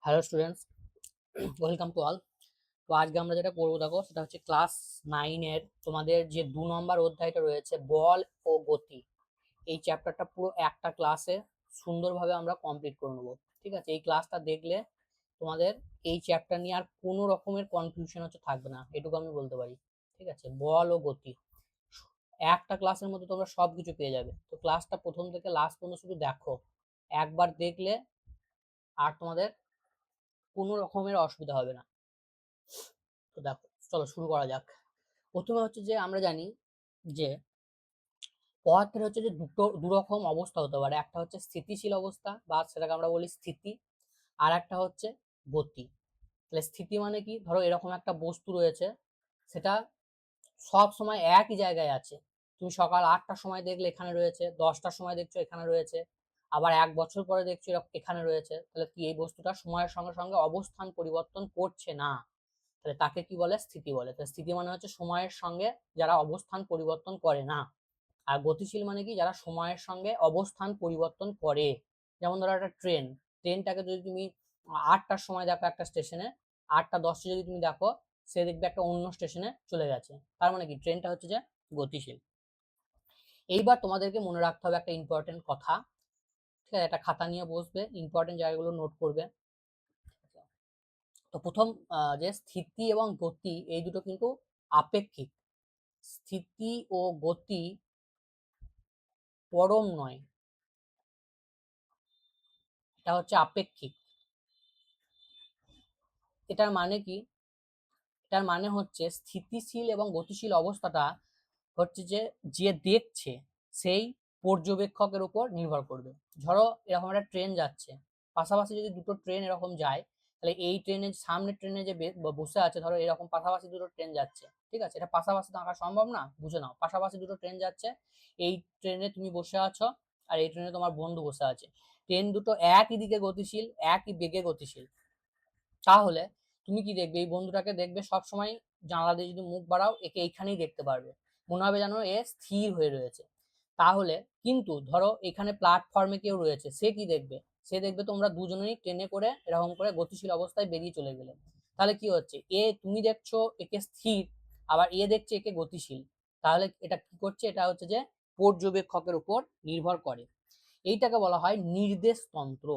Hello students, welcome to all. তো আজকে আমরা যেটা করবো দেখো, সেটা হচ্ছে ক্লাস 9-এর তোমাদের যে 2 নম্বর অধ্যায়টা রয়েছে বল ও গতি। এই চ্যাপ্টারটা পুরো একটা ক্লাসে সুন্দরভাবে আমরা কমপ্লিট করে নেবো। ঠিক আছে, এই ক্লাসটা দেখলে তোমাদের এই চ্যাপ্টার নিয়ে আর কোনো রকমের কনফিউশন থাকবে না, এটুকু আমি বলতে পারি। ঠিক আছে, বল ও গতি একটা ক্লাসের মধ্যে তোমরা সবকিছু পেয়ে যাবে। তো ক্লাসটা প্রথম থেকে লাস্ট পর্যন্ত শুধু দেখো, একবার দেখলে আর তোমাদের কোনো রকমের অসুবিধা হবে না। তো দেখো, চলো শুরু করা যাক। প্রথমে হচ্ছে যে আমরা জানি যে পদার্থের হচ্ছে যে দুরকম অবস্থা হতে পারে। একটা হচ্ছে স্থিতিশীল অবস্থা বা সেটাকে আমরা বলি স্থিতি, আর একটা হচ্ছে গতি। তাহলে স্থিতি মানে কি, ধরো এরকম একটা বস্তু রয়েছে, সেটা সব সময় একই জায়গায় আছে। তুমি সকাল 8টার সময় দেখলে এখানে রয়েছে, 10টার সময় দেখছো এখানে রয়েছে, আবার 1 বছর পরে দেখছো এখানে রয়েছে। তাহলে কি এই বস্তুটা সময়ের সঙ্গে সঙ্গে অবস্থান পরিবর্তন করছে না, তাহলে তাকে কি বলে, স্থিতি বলে। তাহলে স্থিতি মানে হচ্ছে সময়ের সঙ্গে যারা অবস্থান পরিবর্তন করে না। আর গতিশীল মানে কি, যারা সময়ের সঙ্গে অবস্থান পরিবর্তন করে। যেমন ধরো একটা ট্রেনটাকে যদি তুমি 8টার সময় দেখো একটা স্টেশনে, 8টা 10-এ যদি তুমি দেখো, সে দেখবে একটা অন্য স্টেশনে চলে গেছে। তার মানে কি, ট্রেনটা হচ্ছে যে গতিশীল। এইবার তোমাদেরকে মনে রাখতে হবে একটা ইম্পর্টেন্ট কথা। ঠিক আছে, একটা খাতা নিয়ে বসবে, ইম্পর্টেন্ট জায়গাগুলো নোট করবে। তো প্রথম যে স্থিতি এবং গতি, এই দুটো কিন্তু আপেক্ষিক। স্থিতি ও গতি পরম নয়, এটা হচ্ছে আপেক্ষিক। এটার মানে কি, এটার মানে হচ্ছে স্থিতিশীল এবং গতিশীল অবস্থাটা হচ্ছে যে যে দেখছে সেই পর্যবেক্ষকের উপর নির্ভর করবে। ধরো এরকম একটা ট্রেন যাচ্ছে, পাশাপাশি যদি দুটো ট্রেন এরকম যায়, তাহলে এই ট্রেনের সামনে ট্রেনে যে বসে আছে, ধরো এরকম পাশাপাশি দুটো ট্রেন যাচ্ছে, ঠিক আছে, এটা পাশাপাশি তো আঁকা সম্ভব না, বুঝে নাও। পাশাপাশি দুটো ট্রেন যাচ্ছে, এই ট্রেনে তুমি বসে আছো আর এই ট্রেনে তোমার বন্ধু বসে আছে। ট্রেন দুটো একই দিকে গতিশীল, একই বেগে গতিশীল। তাহলে তুমি কি দেখবে, এই বন্ধুটাকে দেখবে সব সময় জানলা দিয়ে যদি মুখ বাড়াও, একে এইখানেই দেখতে পারবে, মনে হবে যেন এ স্থির হয়ে রয়েছে। তাহলে কিন্তু ধরো এখানে প্ল্যাটফর্মে কেউ রয়েছে, সে কি দেখবে, সে দেখবে তোমরা দুজনেই ট্রেনে করে এরকম করে গতিশীল অবস্থায় বেরিয়ে চলে গেলে। তাহলে কি হচ্ছে, তুমি দেখছো একে স্থির, আবার দেখছে একে গতিশীল। তাহলে এটা কি করছে, এটা হচ্ছে যে পর্যবেক্ষকের উপর নির্ভর করে। এইটাকে বলা হয় নির্দেশতন্ত্র।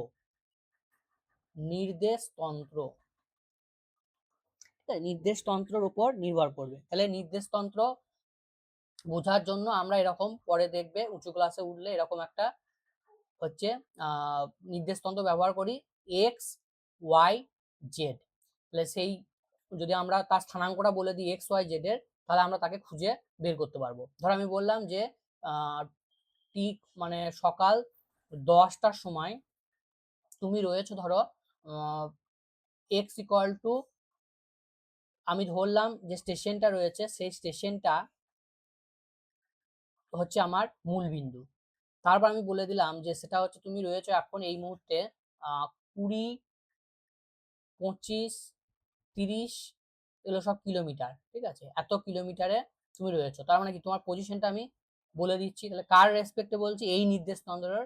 নির্দেশতন্ত্র নির্দেশতন্ত্রের উপর নির্ভর করবে। তাহলে নির্দেশতন্ত্র বোঝার জন্য আমরা এরকম পরে দেখবে উঁচু ক্লাসে উঠলে এরকম একটা হচ্ছে আহ নির্দেশতন্ত্র ব্যবহার করি, এক্স ওয়াই জেড। তাহলে সেই যদি আমরা তার স্থানাঙ্কটা বলে দিই এক্স ওয়াই জেড এর, তাহলে আমরা তাকে খুঁজে বের করতে পারবো। ধরো আমি বললাম যে ঠিক মানে সকাল 10টার সময় তুমি রয়েছো, ধরো এক্স ইকুয়াল টু, আমি ধরলাম যে স্টেশনটা রয়েছে সেই স্টেশনটা হচ্ছে আমার মূল বিন্দু। তারপর আমি বলে দিলাম যে সেটা হচ্ছে তুমি রয়েছো এখন এই মুহূর্তে 20, 25, 30, এগুলো সব কিলোমিটার। ঠিক আছে, এত কিলোমিটারে তুমি রয়েছো, তার মানে কি তোমার পজিশনটা আমি বলে দিচ্ছি। তাহলে কার রেসপেক্টে বলছি, এই নির্দেশতন্ত্রের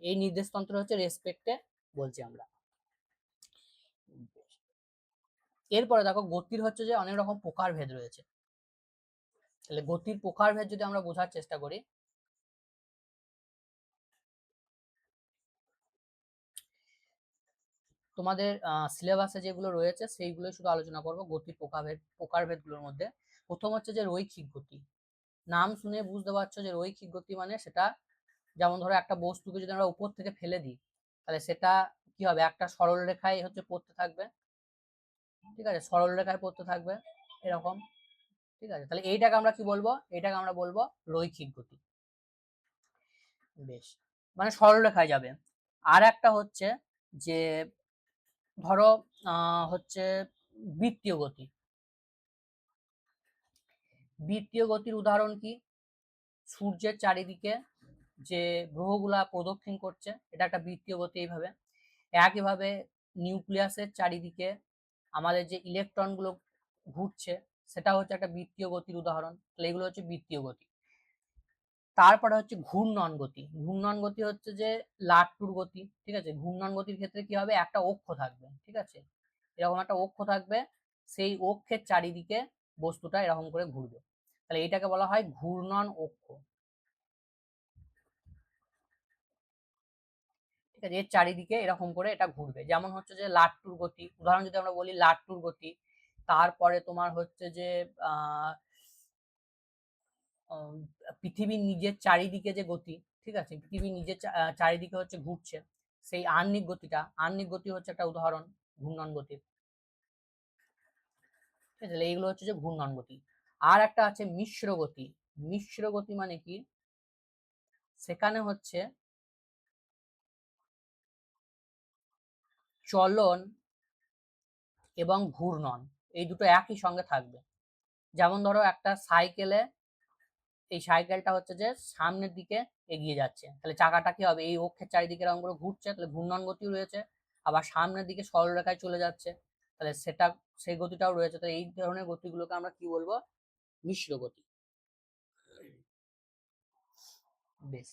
এই নির্দেশতন্ত্র হচ্ছে রেসপেক্টে বলছি আমরা। এরপরে দেখো, গতির হচ্ছে যে অনেক রকম প্রকারভেদ রয়েছে। তাহলে গতির প্রকারভেদ যদি আমরা বোঝার চেষ্টা করি, তোমাদের সিলেবাসে যেগুলো রয়েছে সেইগুলোই শুধু আলোচনা করব গতির প্রকারভেদগুলোর মধ্যে। প্রথম হচ্ছে যে রৈখিক গতি। নাম শুনে বুঝতে পারছো যে রৈখিক গতি মানে সেটা, যেমন ধরো একটা বস্তুকে যদি আমরা উপর থেকে ফেলে দিই, তাহলে সেটা কি হবে, একটা সরল রেখায় হচ্ছে পড়তে থাকবে। ঠিক আছে, সরল রেখায় পড়তে থাকবে এরকম। ঠিক আছে, তাহলে এইটাকে আমরা কি বলবো, এইটাকে আমরা বলবো রৈখিক গতি। বেশ, মানে সরল রেখায় যাবে। আর একটা হচ্ছে যে ধরো হচ্ছে বৃত্তীয় গতি। বৃত্তীয় গতির উদাহরণ কি, সূর্যের চারিদিকে যে গ্রহগুলা প্রদক্ষিণ করছে, এটা একটা বৃত্তীয় গতি। এইভাবে একইভাবে নিউক্লিয়াসের চারিদিকে আমাদের যে ইলেকট্রন গুলো ঘুরছে, সেটা হচ্ছে একটা বৃত্তীয় গতির উদাহরণ। তাহলে এগুলো হচ্ছে বৃত্তীয় গতি। তারপরে হচ্ছে ঘূর্ণন গতি। ঘূর্ণন গতি হচ্ছে যে লাট্টুর গতি, ঠিক আছে। ঘূর্ণন গতির ক্ষেত্রে কি হবে, একটা অক্ষ থাকবে, ঠিক আছে, এরকম একটা অক্ষ থাকবে, সেই অক্ষের চারিদিকে বস্তুটা এরকম করে ঘুরবে, তাহলে এটাকে বলা হয় ঘূর্ণন অক্ষ, ঠিক আছে। এর চারিদিকে এরকম করে এটা ঘুরবে, যেমন হচ্ছে যে লাট্টুর গতি, উদাহরণ যদি আমরা বলি লাট্টুর গতি। তারপরে তোমার হচ্ছে যে আহ পৃথিবীর নিজের চারিদিকে যে গতি, ঠিক আছে, পৃথিবীর নিজের চারিদিকে হচ্ছে ঘুরছে, সেই আহ্নিক গতিটা, আহ্নিক গতি হচ্ছে একটা উদাহরণ ঘূর্ণন গতির, ঠিক আছে। এইগুলো হচ্ছে যে ঘূর্ণন গতি। আর একটা আছে মিশ্র গতি। মিশ্র গতি মানে কি, সেখানে হচ্ছে চলন এবং ঘূর্ণন এই দুটো একই সঙ্গে থাকবে। যেমন ধরো একটা সাইকেলে, এই সাইকেলটা হচ্ছে যে সামনের দিকে এগিয়ে যাচ্ছে, তাহলে চাকাটা কি হবে, এই অক্ষের চারিদিকে এরকম করে ঘুরছে, তাহলে ঘূর্ণন গতিও রয়েছে। আবার সামনের দিকে সরল রেখায় চলে যাচ্ছে, তাহলে সেটা, সেই গতিটাও রয়েছে। তো এই ধরনের গতিগুলোকে আমরা কি বলবো, মিশ্র গতি। বেশ,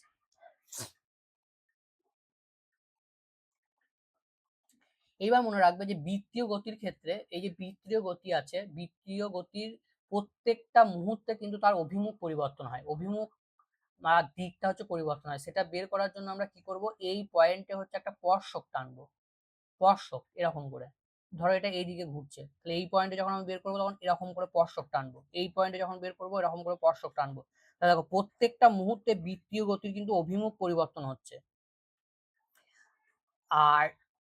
এইবার মনে রাখবে যে বৃত্তীয় গতির ক্ষেত্রে, এই যে বৃত্তীয় গতি আছে, বৃত্তীয় গতির প্রত্যেকটা মুহূর্তে কিন্তু তার অভিমুখ পরিবর্তন হয়, অভিমুখ দিকটা হচ্ছে পরিবর্তন হয়। সেটা বের করার জন্য আমরা কি করব, এই পয়েন্টে হচ্ছে একটা স্পর্শক টানবো, স্পর্শক এরকম করে, ধরো এটা এইদিকে ঘুরছে, তাহলে এই পয়েন্টে যখন আমি বের করবো তখন এরকম করে স্পর্শক টানবো, এই পয়েন্টে যখন বের করবো এরকম করে স্পর্শক টানবো। তাহলে দেখো প্রত্যেকটা মুহূর্তে বৃত্তীয় গতির কিন্তু অভিমুখ পরিবর্তন হচ্ছে। আর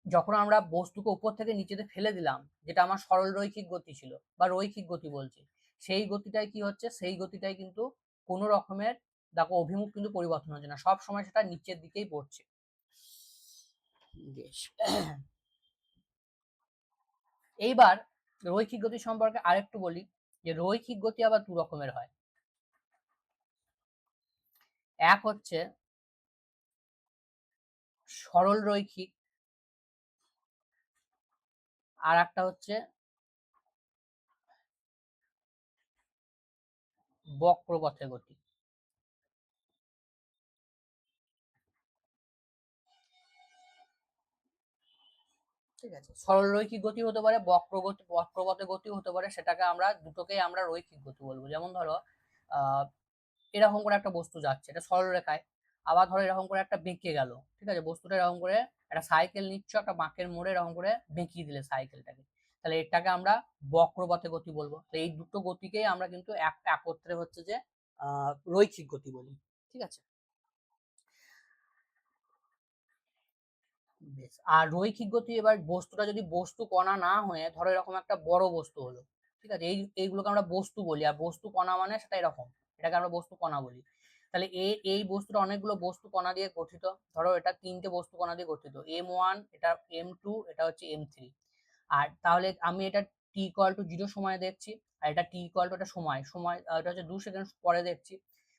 যখন আমরা বস্তুকে উপর থেকে নিচেতে ফেলে দিলাম, যেটা আমার সরল রৈখিক গতি ছিল বা রৈখিক গতি বলছি, সেই গতিটাই কি হচ্ছে, সেই গতিটাই কিন্তু কোনো রকমের, দেখো অভিমুখ কিন্তু পরিবর্তন হচ্ছে না, সব সময় সেটা নিচের দিকেই পড়ছে। বেশ, এইবার রৈখিক গতি সম্পর্কে আরেকটু বলি, যে রৈখিক গতি আবার দু রকমের হয়। এক হচ্ছে সরল রৈখিক, আর একটা হচ্ছে বক্রপথে গতি। ঠিক আছে, সরল রৈখিক গতি হতে পারে, বক্রপথে গতি হতে পারে, সেটাকে আমরা দুটোকেই আমরা রৈখিক গতি বলবো। যেমন ধরো আহ এরকম করে একটা বস্তু যাচ্ছে, এটা সরল রেখায়, আবার ধরো এরকম করে একটা বেঁকে গেল, ঠিক আছে, বস্তুটা এরকম করে একটা সাইকেল নিচ্ছ, একটা বাঁকের মোড়ে এরকম করে বেঁকিয়ে দিলে সাইকেলটাকে, তাহলে এটাকে আমরা বক্রপথে গতি বলবো। তো এই দুটো গতিকেই আমরা কিন্তু একত্রে হচ্ছে যে রৈখিক গতি বলি, ঠিক আছে। বেশ, আর রৈখিক গতি, এবার বস্তুটা যদি বস্তু কণা না হয়ে ধরো এরকম একটা বড় বস্তু হলো, ঠিক আছে, এইগুলোকে আমরা বস্তু বলি, আর বস্তু কণা মানে সেটা এরকম, এটাকে আমরা বস্তু কণা বলি। তাহলে এই বস্তুটা অনেকগুলো বস্তু কণা দিয়ে গঠিত, ধরো এটা তিনটে বস্তু কণা দিয়ে গঠিত, M1, এটা M2, এটা হচ্ছে M3। আর তাহলে আমি এটা t=0 সময় দেখছি, আর এটা t=, এটা সময় সময় এটা হচ্ছে 2 সেকেন্ড পরে দেখছি।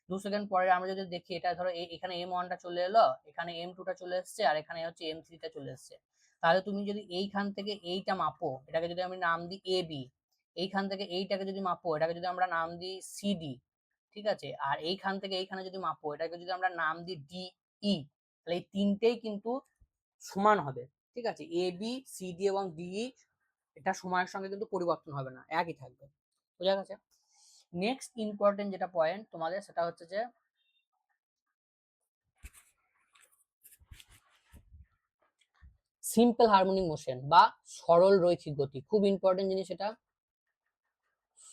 2 সেকেন্ড পরে আমরা যদি দেখি, এটা ধরো এখানে M1টা চলে এলো, এখানে M2টা চলে এসছে, আর এখানে হচ্ছে M3টা চলে এসছে। তাহলে তুমি যদি এইখান থেকে এইটা মাপো, এটাকে যদি আমি নাম দিই AB, এইখান থেকে এইটাকে যদি মাপো, এটাকে যদি আমরা নাম দিই CD, ঠিক আছে, আর এইখান থেকে এইখানে যদি মাপো, এটাকে যদি আমরা নাম দিই DE, তাহলে এই তিনটেই কিন্তু সমান হবে, ঠিক আছে। AB, CD এবং DE এটা সময়ের সঙ্গে কিন্তু পরিবর্তন হবে না, একই থাকবে। বোঝা গেছে। নেক্সট ইম্পর্টেন্ট যেটা পয়েন্ট তোমাদের, সেটা হচ্ছে যে সিম্পল হারমোনিক মোশন বা সরল রৈখিক গতি, খুব ইম্পর্টেন্ট জিনিস এটা,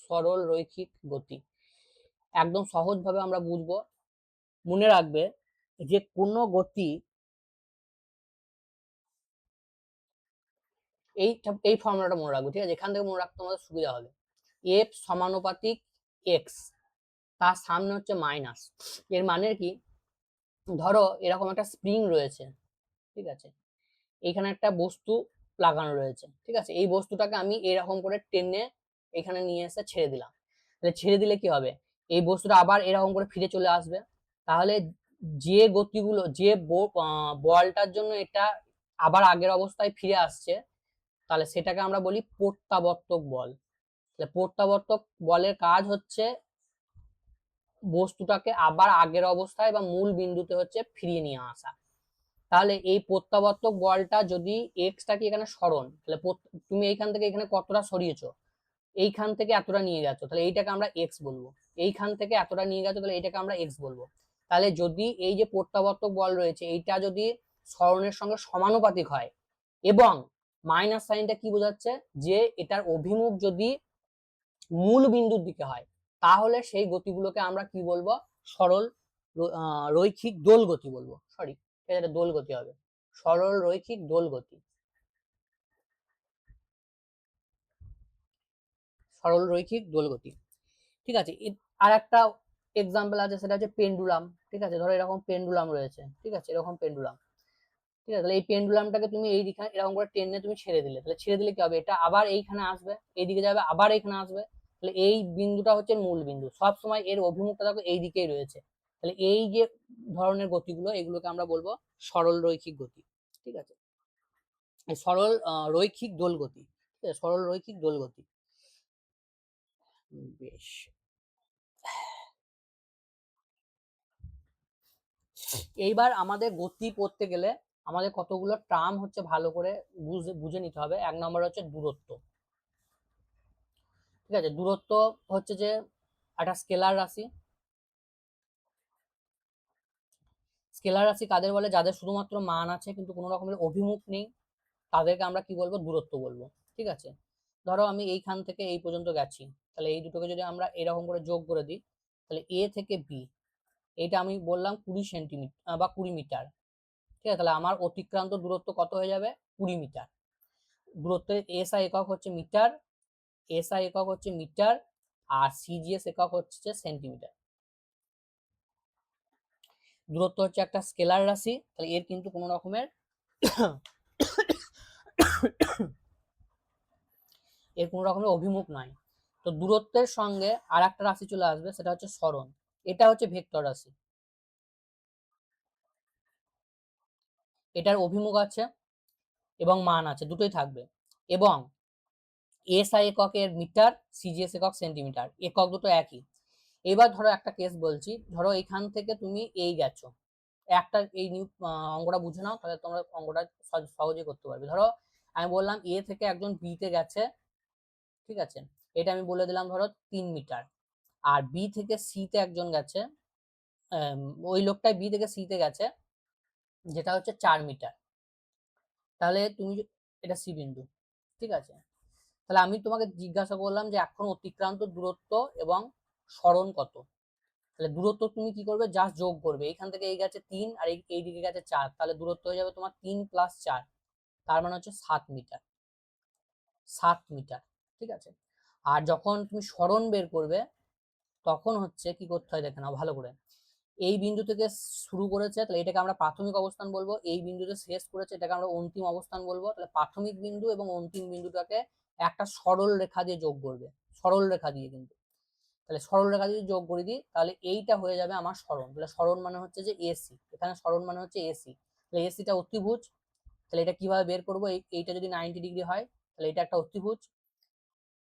সরল রৈখিক গতি। একদম সহজ ভাবে আমরা বুঝবো, মনে রাখবে যে কোনো গতি, এই ফর্মুলাটা মনে রাখবো, ঠিক আছে, এখান থেকে মনে রাখতে তোমাদের সুবিধা হবে। এফ সমানুপাতিক এক্স, তার সামনে হচ্ছে মাইনাস। এর মানে কি, ধরো এরকম একটা স্প্রিং রয়েছে, ঠিক আছে, এখানে একটা বস্তু লাগানো রয়েছে, ঠিক আছে, এই বস্তুটাকে আমি এরকম করে টেনে এখানে নিয়ে এসে ছেড়ে দিলাম, তাহলে ছেড়ে দিলে কি হবে, এই বস্তুটা আবার এরকম করে ফিরে চলে আসবে। তাহলে যে গতিগুলো, যে বলটার জন্য এটা আবার আগের অবস্থায় ফিরে আসছে, তাহলে সেটাকে আমরা বলি প্রত্যাবর্তক বল। তাহলে প্রত্যাবর্তক বলের কাজ হচ্ছে বস্তুটাকে আবার আগের অবস্থায় বা মূল বিন্দুতে হচ্ছে ফিরিয়ে নিয়ে আসা। তাহলে এই প্রত্যাবর্তক বলটা যদি এক্সটা কি এখানে সরণ, তাহলে তুমি এইখান থেকে এখানে কতটা সরিয়েছো, এইখান থেকে এতটা নিয়ে গেছো, তাহলে এইটাকে আমরা এক্স বলবো। এইখান থেকে এতটা নিয়ে গেছো, তাহলে এইটাকে আমরা এক্স বলবো। তাহলে যদি এই যে প্রত্যাবর্তক বল রয়েছে এইটা যদি সরণের সঙ্গে সমানুপাতিক হয় এবং মাইনাস সাইনটা কি বোঝাচ্ছে, যে এটার অভিমুখ যদি মূল বিন্দুর দিকে হয়, তাহলে সেই গতিগুলোকে আমরা কি বলবো, সরল রৈখিক দোল গতি বলবো। সরি, এটা দোল গতি হবে, সরল রৈখিক দোল গতি, সরল রৈখিক দোল গতি। ঠিক আছে, আর একটা এক্সাম্পল আছে, সেটা হচ্ছে পেন্ডুলাম। ঠিক আছে, ধরো এরকম পেন্ডুলাম রয়েছে, ঠিক আছে, এরকম পেন্ডুলাম। ঠিক আছে, তাহলে এই পেন্ডুলামটাকে তুমি এই দিকে এরকম করে টেনে তুমি ছেড়ে দিলে, তাহলে ছেড়ে দিলে কি হবে, এটা আবার এইখানে আসবে, এইদিকে যাবে, আবার এইখানে আসবে। তাহলে এই বিন্দুটা হচ্ছে মূল বিন্দু, সব সময় এর অভিমুখটা দেখো এই দিকেই রয়েছে। তাহলে এই যে ধরনের গতিগুলো, এগুলোকে আমরা বলবো সরল রৈখিক গতি। ঠিক আছে, সরল রৈখিক দোল গতি। ঠিক আছে, সরল রৈখিক দোল গতি। বেশ, এইবার আমাদের গতি পড়তে গেলে আমাদের কতগুলো টার্ম হচ্ছে ভালো করে বুঝে নিতে হবে। এক নম্বর হচ্ছে দূরত্ব। ঠিক আছে, দূরত্ব হচ্ছে যে একটা স্কেলার রাশি। স্কেলার রাশি কাদের বলে, যাদের শুধুমাত্র মান আছে কিন্তু কোনো রকমের অভিমুখ নেই, তাদেরকে আমরা কি বলবো, দূরত্ব বলবো। ঠিক আছে, ধরো আমি এইখান থেকে এই পর্যন্ত গেছি, তাহলে এই দুটোকে যদি আমরা এরকম করে যোগ করে দিই, তাহলে এ থেকে বি, এটা আমি বললাম 20 সেন্টিমিটার বা 20 মিটার। ঠিক আছে, তাহলে আমার অতিক্রান্ত দূরত্ব কত হয়ে যাবে, 20 মিটার। দূরত্বের এসআই একক হচ্ছে মিটার, এসআই একক হচ্ছে মিটার, আর সিজিএস একক হচ্ছে সেন্টিমিটার। দূরত্ব হচ্ছে একটা স্কেলার রাশি, তাহলে এর কিন্তু কোনো রকমের এর কোনো রকমের অভিমুখ নাই। তো দূরত্বের সঙ্গে আর একটা রাশি চলে আসবে, সেটা হচ্ছে সরণ। এটা হচ্ছে ভেক্টর রাশি, এটার অভিমুখ আছে এবং মান আছে, দুটোই থাকবে। এবং এসআই এককের মিটার, সিজিএস একক সেন্টিমিটার, একক দুটো একই। এবার ধরো একটা কেস বলছি, ধরো এখান থেকে তুমি এই গেছো, একটা এই অঙ্কটা বুঝে নাও, তাহলে তোমরা অঙ্কটা সহজে করতে পারবে। ধরো আমি বললাম এ থেকে একজন বি তে গেছে, ঠিক আছে, এটা আমি বলে দিলাম ধরো 3 মিটার। আর বি থেকে সি তে একজন গেছে, ওই লোকটাই বি থেকে সি তে গেছে, যেটা হচ্ছে 4 মিটার। তাহলে তুমি এটা সি বিন্দু। ঠিক আছে, তাহলে আমি তোমাকে জিজ্ঞাসা করলাম যে এখন অতিক্রান্ত দূরত্ব এবং সরণ কত। তাহলে দূরত্ব তুমি কি করবে, জাস্ট যোগ করবে, এখান থেকে এই গেছে 3 আর এই দিকে গেছে 4, তাহলে দূরত্ব হয়ে যাবে তোমার 3 + 4, তার মানে হচ্ছে 7 মিটার। 7 মিটার। ঠিক আছে, আর যখন তুমি সরণ বের করবে, তখন হচ্ছে কি করতে হয় দেখে নাও ভালো করে। এই বিন্দু থেকে শুরু করেছে, তাহলে এটাকে আমরা প্রাথমিক অবস্থান বলবো। এই বিন্দুতে শেষ করেছে, এটাকে আমরা অন্তিম অবস্থান বলবো। তাহলে প্রাথমিক বিন্দু এবং অন্তিম বিন্দুটাকে একটা সরল রেখা দিয়ে যোগ করবে, সরল রেখা দিয়ে কিন্তু। তাহলে সরল রেখা যদি যোগ করে দিই, তাহলে এইটা হয়ে যাবে আমার সরণ। তাহলে সরণ মানে হচ্ছে যে এসি, এখানে সরণ মানে হচ্ছে এসি। তাহলে এসিটা অতিভুজ। তাহলে এটা কিভাবে বের করবো, এইটা যদি 90 ডিগ্রি হয়, তাহলে এটা একটা অতিভুজ।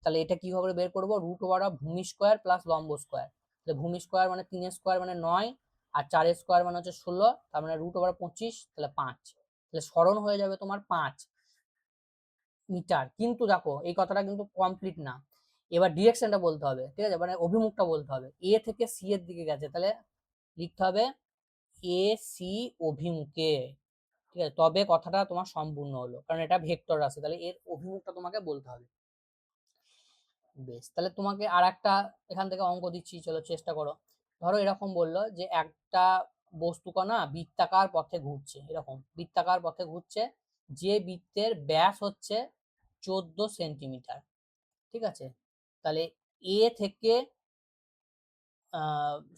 তাহলে এটা কিভাবে বের করবো, √ওভার ভূমি স্কোয়ার প্লাস লম্ব স্কোয়ার। তাহলে ভূমি স্কোয়ার মানে 3 স্কোয়ার মানে 9, আর 4 স্কোয়ার মানে হচ্ছে 16, তার মানে √ওভার 25, তাহলে 5। তাহলে সরণ হয়ে যাবে তোমার 5 মিটার। কিন্তু দেখো এই কথাটা কিন্তু কমপ্লিট না, এবার ডিরেকশনটা বলতে হবে। ঠিক আছে, মানে অভিমুখটা বলতে হবে। এ থেকে সি এর দিকে গেছে, তাহলে লিখতে হবে এ সি অভিমুখে। ঠিক আছে, তবে কথাটা তোমার সম্পূর্ণ হলো, কারণ এটা ভেক্টর রাশি, তাহলে এর অভিমুখটা তোমাকে বলতে হবে। বেশ, তাহলে তোমাকে আর একটা এখান থেকে অঙ্ক দিচ্ছি, চলো চেষ্টা করো। ধরো এরকম বললো যে একটা বস্তুকণা বৃত্তাকার পথে ঘুরছে, এরকম বৃত্তাকার পথে ঘুরছে, যে বৃত্তের ব্যাস হচ্ছে 14 সেন্টিমিটার। ঠিক আছে, তাহলে এ থেকে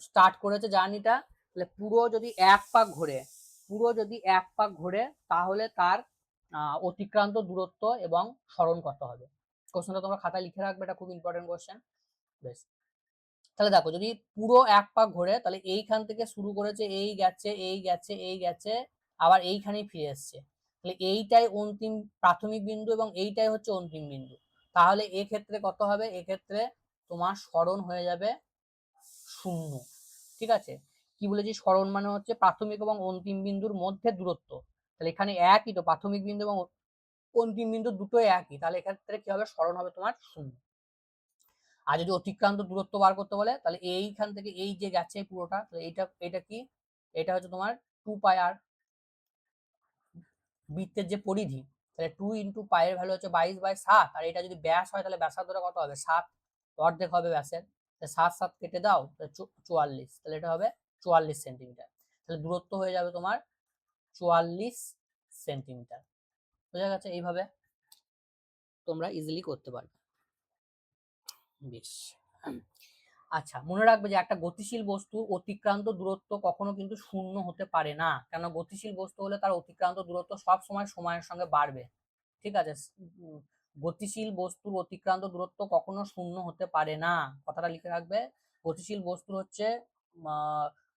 স্টার্ট করেছে জার্নিটা, তাহলে পুরো যদি এক পাক ঘোরে, পুরো যদি এক পাক ঘোরে, তাহলে তার অতিক্রান্ত দূরত্ব এবং সরণ কত হবে। কোশ্চেনটা তোমরা খাতায় লিখে রাখবে, এটা খুব ইম্পর্টেন্ট কোশ্চেন। বেশ, তাহলে দেখো যদি পুরো এক পাক ঘোরে, তাহলে এইখান থেকে শুরু করেছে, এই গেছে, এই গেছে, এই গেছে, আবার এইখানেই ফিরে এসছে। তাহলে এইটাই অন্তিম প্রাথমিক বিন্দু এবং এইটাই হচ্ছে অন্তিম বিন্দু। তাহলে এক্ষেত্রে কত হবে, এক্ষেত্রে তোমার সরণ হয়ে যাবে 0। ঠিক আছে। কি বলেছি, সরণ মানে হচ্ছে প্রাথমিক এবং অন্তিম বিন্দুর মধ্যে দূরত্ব। তাহলে এখানে একই তো, প্রাথমিক বিন্দু এবং অন্তিম বিন্দু দুটোই একই, তাহলে এক্ষেত্রে কি হবে, সরণ হবে তোমার 0। আর যদি অতিক্রান্ত দূরত্ব বার করতে বলে, তাহলে এইখান থেকে এই যে গেছে পুরোটা, তাহলে এটা কি, এটা হচ্ছে তোমার 2πr, বৃত্তের যে পরিধি, তাহলে 2 × π এর ভ্যালু হচ্ছে 22/7, আর এটা যদি ব্যাস হয় তাহলে ব্যাসার্ধটা কত হবে, 7, অর্ধেক হবে ব্যাসের, 7 7 কেটে দাও, 44, তাহলে এটা হবে 44 সেন্টিমিটার। তাহলে দূরত্ব হয়ে যাবে তোমার 44 সেন্টিমিটার। বোঝা গেছে? এইভাবে তোমরা ইজিলি করতে পারবে। বেশ, আচ্ছা, মনে রাখবে যে একটা গতিশীল বস্তু অতিক্রান্ত দূরত্ব কখনো কিন্তু 0 হতে পারে না। কেন, গতিশীল বস্তু হলে তার অতিক্রান্ত দূরত্ব সব সময় সময়ের সঙ্গে বাড়বে। ঠিক আছে, গতিশীল বস্তুর অতিক্রান্ত দূরত্ব কখনো 0 হতে পারে না, কথাটা লিখে রাখবে। গতিশীল বস্তুর হচ্ছে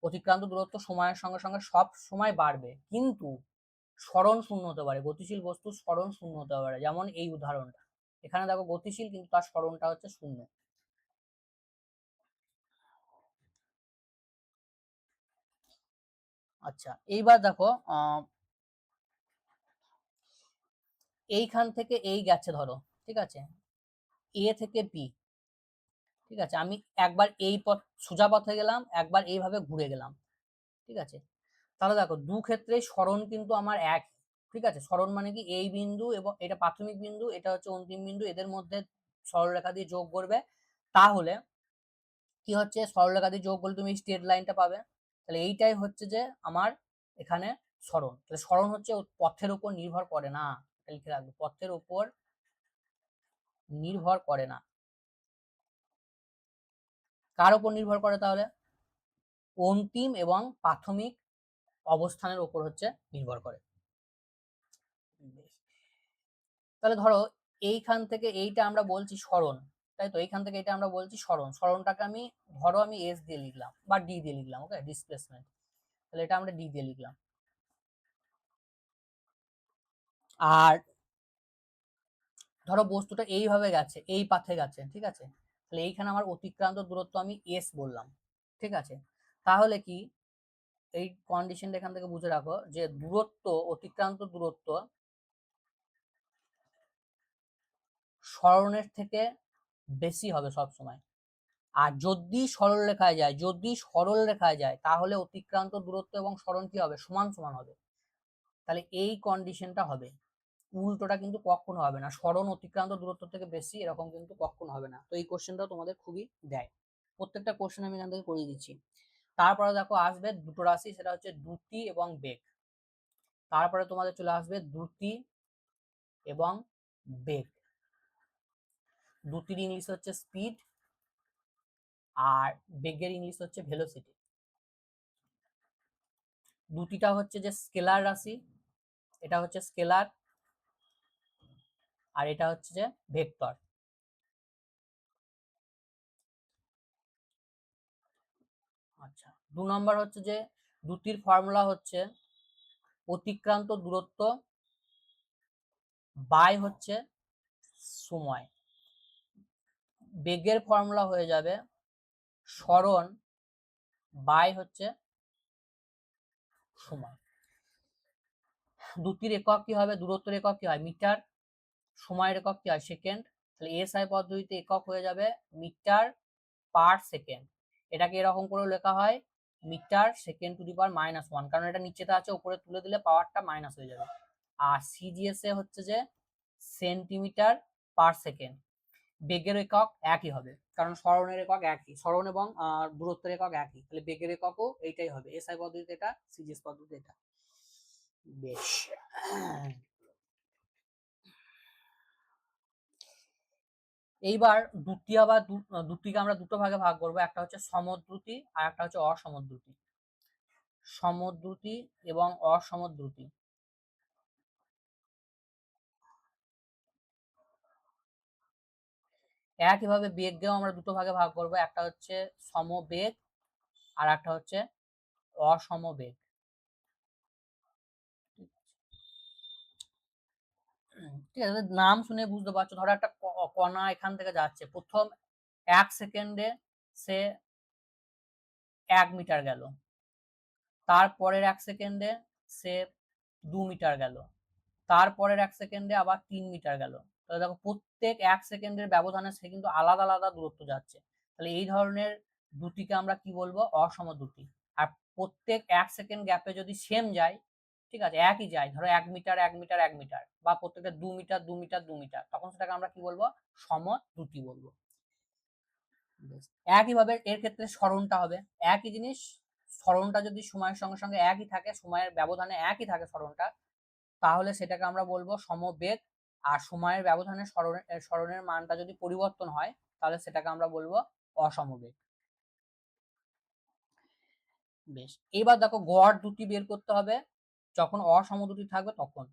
অতিক্রান্ত দূরত্ব সময়ের সঙ্গে সঙ্গে সব সময় বাড়বে, কিন্তু সরণ 0 হতে পারে। গতিশীল বস্তুর সরণ 0 হতে পারে, যেমন এই উদাহরণটা, এখানে দেখো গতিশীল কিন্তু তার সরণটা হচ্ছে 0। আচ্ছা, এইবার দেখো এইখান থেকে এই গেছে ধরো, ঠিক আছে, এ থেকে বি, ঠিক আছে, আমি একবার এই পথ সোজা পথে গেলাম, একবার এইভাবে ঘুরে গেলাম, ঠিক আছে। তাহলে দেখো দু ক্ষেত্রে সরণ কিন্তু আমার এক, ঠিক আছে। সরণ মানে কি, এই বিন্দু এবং এটা প্রাথমিক বিন্দু, এটা হচ্ছে অন্তিম বিন্দু, এদের মধ্যে সরলরেখা দিয়ে যোগ করবে, তাহলে কি হচ্ছে, সরলরেখা দিয়ে যোগ করলে তুমি স্ট্রেট লাইনটা পাবে। তাহলে এইটাই হচ্ছে যে আমার এখানে সরণ। তাহলে সরণ হচ্ছে পথের উপর নির্ভর করে না, লিখে রাখবে, পথের উপর নির্ভর করে না। কার উপর নির্ভর করে তাহলে, অন্তিম এবং প্রাথমিক অবস্থানের উপর হচ্ছে নির্ভর করে। তাহলে ধরো এইখান থেকে এইটা আমরা বলছি সরণ, তাই তো, এইখান থেকে এটা আমরা বলছি সরণ। সরণটাকে আমি ধরো আমি এস দিয়ে লিখলাম বা ডি দিয়ে লিখলাম, ওকে, ডিসপ্লেসমেন্ট, তাহলে এটা আমরা ডি দিয়ে লিখলাম। আর ধরো বস্তুটা এইভাবে গেছে, এই পাথে গেছে, ঠিক আছে, তাহলে এইখানে আমার অতিক্রান্ত দূরত্ব আমি এস বললাম, ঠিক আছে। তাহলে কি, এই কন্ডিশনটা এখান থেকে বুঝে রাখো যে দূরত্ব, অতিক্রান্ত দূরত্ব সরণের থেকে বেশি হবে সব সময়। আর যদি সরল রেখায় যায়, তাহলে অতিক্রান্ত দূরত্ব এবং সরণ কি হবে, সমান সমান হবে। তাহলে এই কন্ডিশনটা হবে, উল্টোটা কিন্তু কখনো হবে না, সরণ অতিক্রান্ত দূরত্ব থেকে বেশি, এরকম কিন্তু কখনো হবে না। তো এই কোশ্চেনটা তোমাদের খুবই দেয়, প্রত্যেকটা কোশ্চেন আমি এখান থেকে করিয়ে দিচ্ছি। তারপরে দেখো আসবে দুটো রাশি, সেটা হচ্ছে দ্রুতি এবং বেগ। তারপরে তোমাদের চলে আসবে দ্রুতি এবং বেগ। দ্রুতির ইংলিশ হচ্ছে স্পিড, আর বেগের ইংলিশ হচ্ছে ভেলোসিটি। দ্রুতিটা হচ্ছে যে স্কেলার রাশি, এটা হচ্ছে স্কেলার, আর এটা হচ্ছে যে ভেক্টর। আচ্ছা, 2 নম্বর হচ্ছে যে দ্রুতির ফর্মুলা হচ্ছে অতিক্রান্ত দূরত্ব বাই হচ্ছে সময়। বেগের ফর্মুলা হয়ে যাবে সরণ বাই হচ্ছে সময়। দ্রুতির একক কি হবে, দূরত্বের একক কি হয়, মিটার, সময়ের একক কি হয়, সেকেন্ড। তাহলে এসআই পদ্ধতিতে একক হয়ে যাবে মিটার পার সেকেন্ড। এটাকে এরকম করে লেখা হয় মিটার সেকেন্ড টু দি পাওয়ার -1, কারণ এটা নিচেতে আছে, উপরে তুলে দিলে পাওয়ারটা মাইনাস হয়ে যাবে। আর সিজিএস এ হচ্ছে যে সেন্টিমিটার পার সেকেন্ড। বেগের একক একই হবে, কারণ সরণের একক একই, সরণ এবং দূরত্বের একক একই, তাহলে বেগের এককও এইটাই হবে, এসআই পদ্ধতিতে এটা, সিজিএস পদ্ধতিতে এটা। বেশ, এইবার দ্রুতি, আবার দ্রুতিকে আমরা দুটো ভাগে ভাগ করবো, একটা হচ্ছে সমদ্রুতি আর একটা হচ্ছে অসমদ্রুতি। সমদ্রুতি এবং অসমদ্রুতি। একইভাবে বেগকেও আমরা দুটো ভাগে ভাগ করবো, একটা হচ্ছে সমবেগ আর একটা হচ্ছে অসমবেগ। ঠিক আছে, নাম শুনে বুঝতে পারছো, ধরো একটা কণা এখান থেকে যাচ্ছে, প্রথম 1 সেকেন্ডে সে 1 মিটার গেল, তারপরের 1 সেকেন্ডে সে 2 মিটার গেল, তারপরের 1 সেকেন্ডে আবার 3 মিটার গেল। তাহলে দেখো প্রত্যেক 1 সেকেন্ডের ব্যবধানে সে কিন্তু আলাদা আলাদা দূরত্ব যাচ্ছে। তাহলে এই ধরনের দ্রুতিকে আমরা কি বলবো? অসম দ্রুতি। আর প্রত্যেক 1 সেকেন্ড গ্যাপে যদি সেম যায়, ঠিক আছে, একই যায়, ধরো 1 মিটার 1 মিটার 1 মিটার, বা প্রত্যেকটা 2 মিটার 2 মিটার 2 মিটার, তখন সেটাকে আমরা কি বলবো? সম দ্রুতি বলবো। একইভাবে এর ক্ষেত্রে সরণটা হবে একই জিনিস। সরণটা যদি সময়ের সঙ্গে সঙ্গে একই থাকে, সময়ের ব্যবধানে একই থাকে সরণটা, তাহলে সেটাকে আমরা বলবো সমবেগ। আর সময়ের ব্যবধানে সরণের মানটা যদি পরিবর্তন হয়, তাহলে সেটাকে আমরা বলবো অসমবেগ। বেশ, এবার দেখো গড় দ্রুতি বের করতে হবে যখন অসম দ্রুতি থাকবে তখন।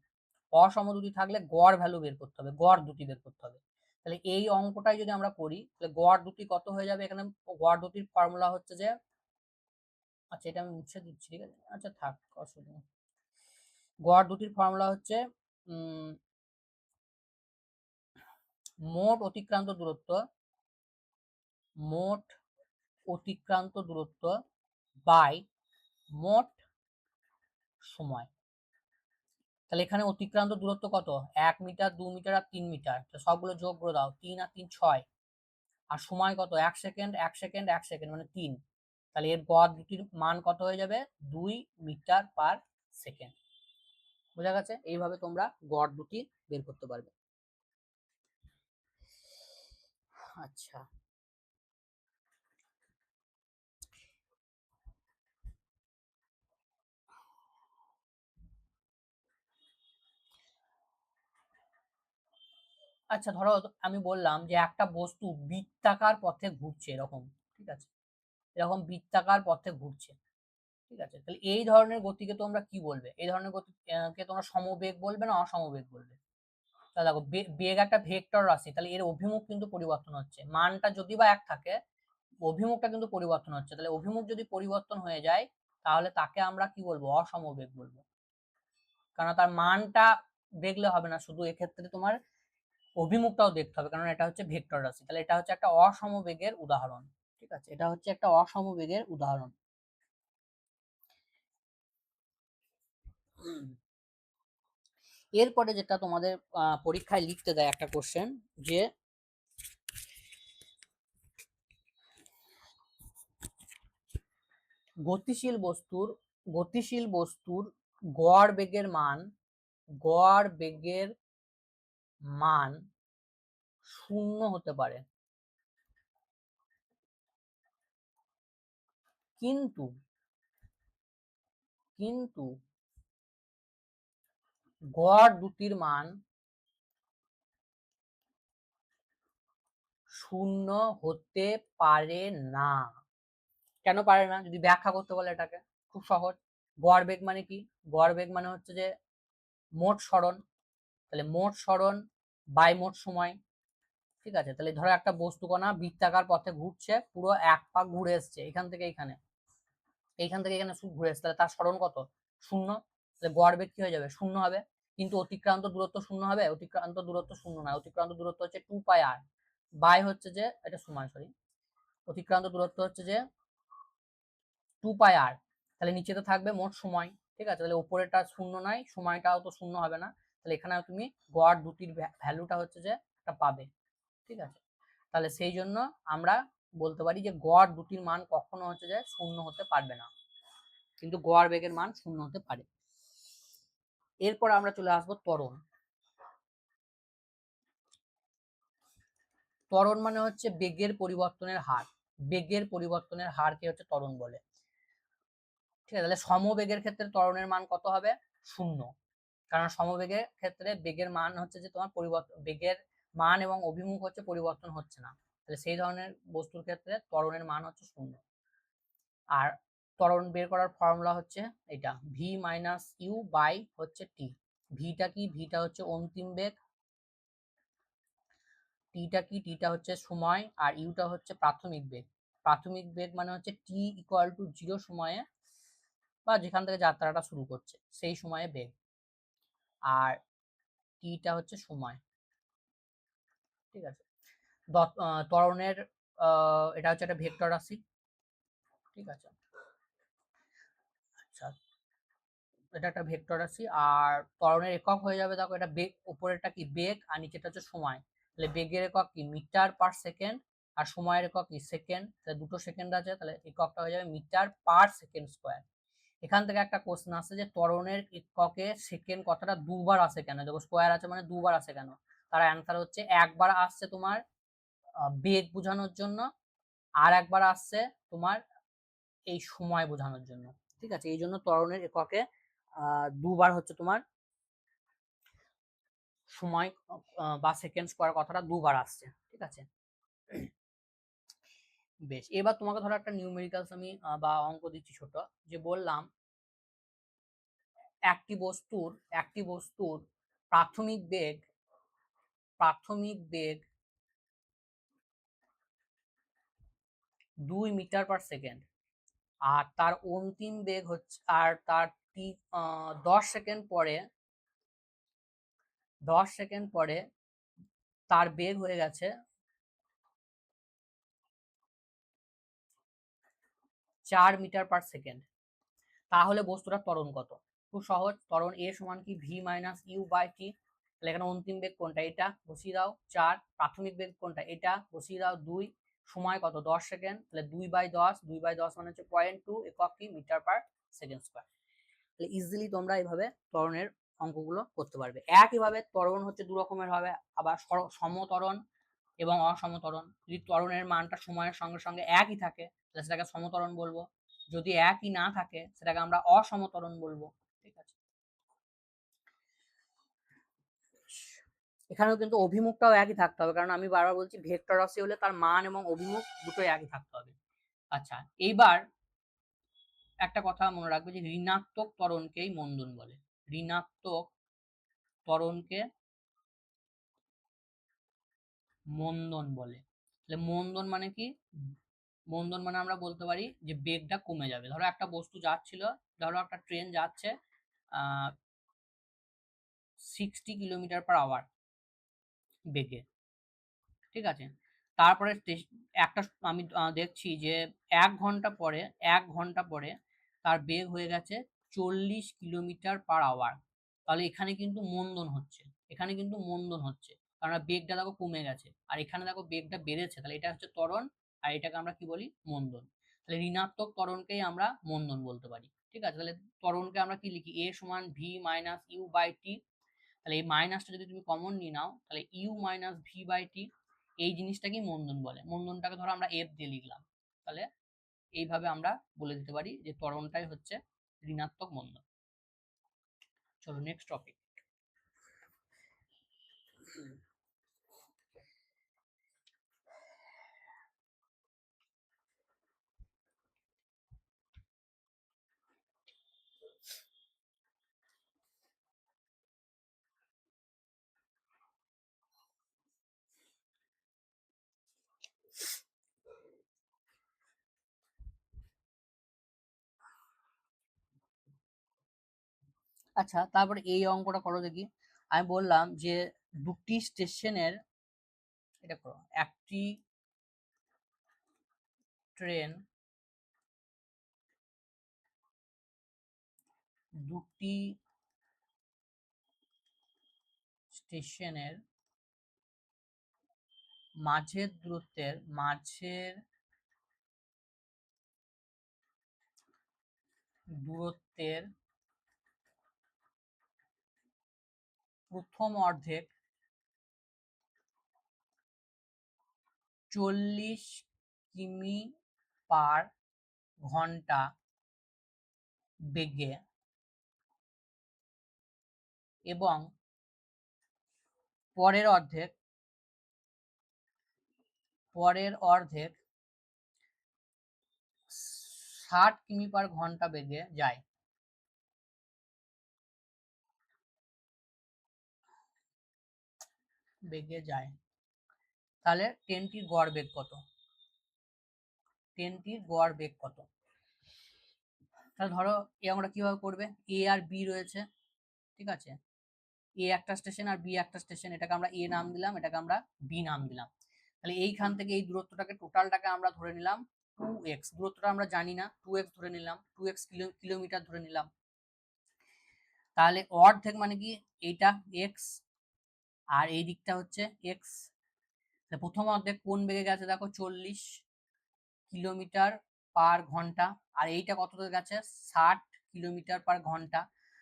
অসম দ্রুতি থাকলে গড় ভ্যালু বের করতে হবে, গড় দ্রুতি বের করতে হবে। তাহলে এই অঙ্কটাই যদি আমরা করি, তাহলে গড় দ্রুতি কত হয়ে যাবে? এখানে গড় দ্রুতির ফর্মুলা হচ্ছে যে, আচ্ছা এটা আমি মুছে দিচ্ছি, ঠিক আছে, আচ্ছা থাক, অসুবিধা নেই। গড় দ্রুতির ফর্মুলা হচ্ছে মোট অতিক্রান্ত দূরত্ব, মোট অতিক্রান্ত দূরত্ব বাই মোট সময়। তাহলে এখানে অতিক্রান্ত দূরত্ব কত? 1 মিটার 2 মিটার আর 3 মিটার, সবগুলো যোগ করে দাও, 3 আর 3 6। আর সময় কত? 1 সেকেন্ড 1 সেকেন্ড 1 সেকেন্ড মানে 3। তাহলে এর গড় দ্রুতির মান কত হয়ে যাবে? 2 মিটার পার সেকেন্ড। বোঝা গেছে? এইভাবে তোমরা গড় দ্রুতি বের করতে পারবে। আচ্ছা, আচ্ছা ধরো আমি বললাম যে একটা বস্তু বৃত্তাকার পথে ঘুরছে, এরকম, ঠিক আছে, এরকম বৃত্তাকার পথে ঘুরছে, ঠিক আছে। তাহলে এই ধরনের গতিকে তোমরা কি বলবে? এই ধরনের গতিকে তোমরা সমবেগ বলবে না অসমবেগ বলবে? তাহলে দেখো বেগ একটা ভেক্টর রাশি, তাহলে এর অভিমুখ কিন্তু পরিবর্তন হচ্ছে, মানটা যদি বা এক থাকে, অভিমুখটা কিন্তু পরিবর্তন হচ্ছে। তাহলে অভিমুখ যদি পরিবর্তন হয়ে যায়, তাহলে তাকে আমরা কি বলবো? অসমবেগ বলবো। কারণ তার মানটা দেখলে হবে না, শুধু এক্ষেত্রে তোমার অভিমুখটাও দেখতে হবে, কারণ এটা হচ্ছে ভেক্টর রাশি। তাহলে এটা হচ্ছে একটা অসমবেগের উদাহরণ, ঠিক আছে, এটা হচ্ছে একটা অসমবেগের উদাহরণ। এরপরে যেটা তোমাদের পরীক্ষায় লিখতে দেয় একটা কোশ্চেন, যে গতিশীল বস্তুর গড় বেগের মান 0 হতে পারে, কিন্তু গড় দ্রুতির মান 0 হতে পারে না। কেন পারে না? যদি ব্যাখ্যা করতে বলে এটাকে, খুব সহজ। গড় বেগ মানে কি? গড় বেগ মানে হচ্ছে যে মোট সরণ, তাহলে মোট সরণ বাই মোট সময়, ঠিক আছে। তাহলে ধরো একটা বস্তুকণা বৃত্তাকার পথে ঘুরছে, পুরো এক পাক ঘুরে এসছে এখান থেকে এখানে, এইখান থেকে এখানে ঘুরে এসছে, তাহলে তার সরণ কত? 0। তাহলে গড় বেগ কি হয়ে যাবে? 0 হবে। কিন্তু অতিক্রান্ত দূরত্ব 0 হবে? অতিক্রান্ত দূরত্ব 0 নয়, অতিক্রান্ত দূরত্ব হচ্ছে 2 পাই আর, বাই হচ্ছে যে এটা সময়, সরি, অতিক্রান্ত দূরত্ব হচ্ছে যে 2 পাই আর। তাহলে নিচেতে থাকবে মোট সময়, ঠিক আছে। তাহলে উপরেটা 0 নয়, সময়টাও তো 0 হবে না। তাহলে এখানে তুমি গড় দ্রুতির ভ্যালুটা হচ্ছে যে একটা পাবে, ঠিক আছে। তাহলে সেই জন্য আমরা বলতে পারি যে গড় দ্রুতির মান কখনো হচ্ছে যে 0 হতে পারবে না, কিন্তু গড় বেগের মান 0 হতে পারে। এরপর আমরা চলে আসবো ত্বরণ। ত্বরণ মানে হচ্ছে বেগের পরিবর্তনের হার। বেগের পরিবর্তনের হারকে হচ্ছে ত্বরণ বলে, ঠিক আছে। তাহলে সমবেগের ক্ষেত্রে ত্বরণের মান কত হবে? 0। কারণ সমবেগের ক্ষেত্রে বেগের মান হচ্ছে যে তোমার পরিবর্তন, বেগের মান এবং অভিমুখ হচ্ছে পরিবর্তন হচ্ছে না, তাহলে সেই ধরনের বস্তুর ক্ষেত্রে ত্বরণের মান হচ্ছে 0। আর ত্বরণ বের করার ফর্মুলা হচ্ছে এটা, ভি মাইনাস ইউ বাই হচ্ছে টি। ভিটা কি? ভিটা হচ্ছে অন্তিম বেগ, টিটা কি? টিটা হচ্ছে সময়, আর ইউটা হচ্ছে প্রাথমিক বেগ। প্রাথমিক বেগ মানে হচ্ছে টি ইকুয়াল টু 0 সময়ে, বা যেখান থেকে যাত্রাটা শুরু করছে সেই সময়ে বেগ, আর টিটা হচ্ছে সময়, ঠিক আছে। ত্বরণের এটা হচ্ছে একটা ভেক্টর রাশি, ঠিক আছে। এটা একটা ভেক্টর রাশি, আর ত্বরণের একক হয়ে যাবে, দেখো এটা বেগ, উপরেরটা কি বেগ আর নিচেটা হচ্ছে সময়। তাহলে বেগের একক কি মিটার পার সেকেন্ড, আর সময়ের একক কি সেকেন্ড। তাহলে দুটো সেকেন্ড আছে, তাহলে এককটা হয়ে যাবে মিটার পার সেকেন্ড স্কোয়ার। এখান থেকে একটা কোশ্চেন আসছে যে ত্বরণের এককে সেকেন্ড কথাটা দুবার আসে কেন, দেখো স্কোয়ার আছে মানে দুবার আসে কেন। তার অ্যান্সার হচ্ছে একবার আসছে তোমার বেগ বোঝানোর জন্য, আর একবার আসছে তোমার এই সময় বোঝানোর জন্য। ঠিক আছে, এই জন্য ত্বরণের এককে দুবার হচ্ছে তোমার সময় বা সেকেন্ড স্কোয়ার কথাটা দুবার আসছে। ঠিক আছে, বেশ। এবার তোমাকে ধরো একটা নিউমেরিক্যালস আমি বা অঙ্ক দিচ্ছি ছোট, যে বললাম একটি বস্তুর প্রাথমিক বেগ 2 মিটার পার সেকেন্ড, আর তার অন্তিম বেগ হচ্ছে, আর তার 10 সেকেন্ড পরে 10 সেকেন্ড পরে তার বেগ হয়ে গেছে 4 মিটার পার সেকেন্ড। তাহলে বস্তুটার ত্বরণ কত? খুব সহজ, ত্বরণ এ সমান কি V minus u by t. তাহলে এখানে অন্তিম বেগ কোনটা, এটা বসিয়ে দাও 4, প্রাথমিক বেগ কোনটা, এটা বসিয়ে দাও 2, সময় কত 10 সেকেন্ড, তাহলে 2/10 মানে হচ্ছে 0.2 একক কি মিটার পার সেকেন্ড স্কোয়ার। তাহলে ইজিলি তোমরা এইভাবে ত্বরণের অঙ্কগুলো করতে পারবে। একইভাবে ত্বরণ হচ্ছে দু রকমের হবে, আবার সমত্বরণ এবং অসমত্বরণ। যদি ত্বরণের মানটা সময়ের সঙ্গে সঙ্গে একই থাকে তাহলে সেটাকে সমত্বরণ বলবো, যদি একই না থাকে সেটাকে আমরা অসমত্বরণ বলবো। ঠিক আছে, এখানেও কিন্তু অভিমুখটাও একই থাকতে হবে, কারণ আমি বারবার বলছি ভেক্টর রাশি হলে তার মান এবং অভিমুখ দুটোই একই থাকতে হবে। আচ্ছা, এইবার একটা কথা মনে রাখবে যে ঋণাত্মক ত্বরণকেই মন্দন বলে। ঋণাত্মক ত্বরণকে মন্দন বলে। তাহলে মন্দন মানে কি? মন্দন মানে আমরা বলতে পারি যে বেগটা কমে যাবে। ধরো একটা বস্তু যাচ্ছিল, ধরো একটা ট্রেন যাচ্ছে 60 কিলোমিটার পার আওয়ার বেগে। ঠিক আছে, তারপরে একটা আমি দেখছি যে 1 ঘন্টা পরে তার বেগ হয়ে গেছে 40 কিলোমিটার পার আওয়ার। তাহলে এখানে কিন্তু মন্দন হচ্ছে, কারণ বেগটা দেখো কমে গেছে, আর এখানে দেখো বেগটা বেড়েছে, তাহলে এটা হচ্ছে ত্বরণ, আর এটাকে আমরা কি বলি মন্দন। তাহলে ঋণাত্মক ত্বরণকেই আমরা মন্দন বলতে পারি। ঠিক আছে, তাহলে ত্বরণকে আমরা কি লিখি, এ সমান V minus u by t. তাহলে এই মাইনাসটা যদি তুমি কমন নিয়ে নাও, তাহলে you minus V by T, এই জিনিসটাকেই মন্দন বলে। মন্দনটাকে ধরো আমরা এফ দিয়ে লিখলাম, তাহলে এইভাবে আমরা বলে দিতে পারি যে ত্বরণটাই হচ্ছে ঋণাত্মক মন্দন। চলো নেক্সট টপিক। আচ্ছা, তারপরে এই অঙ্কটা করো দেখি। আমি বললাম যে দুটি স্টেশনের, এটা করো, একটি ট্রেন দুটি স্টেশনের মাঝের দূরত্বের প্রথম অর্ধেক 40 কিমি/ঘন্টা বেগে এবং পরের অর্ধেক 60 কিমি/ঘন্টা বেগে যায়। তাহলে ট্রেনটির গড় বেগ কত? তাহলে ধরো আমরা কিভাবে করবে, এ আর বি রয়েছে। ঠিক আছে, এ একটা স্টেশন আর বি একটা স্টেশন, এটাকে আমরা এ নাম দিলাম, এটাকে আমরা বি নাম দিলাম। তাহলে এইখান থেকে এই দূরত্বটাকে টোটালটাকে আমরা ধরে নিলাম 2x, দূরত্বটা আমরা জানি না, 2x ধরে নিলাম, 2x কিলোমিটার ধরে নিলাম। তাহলে অর্ধেক মানে কি এইটা এক্স আর এই দিকটা হচ্ছে এক্স। প্রথম অর্ধেক কোন বেগে গেছে দেখো 40 কিলোমিটার পার ঘন্টা, আর এইটা কততে গেছে 60 কিলোমিটার পার ঘন্টা।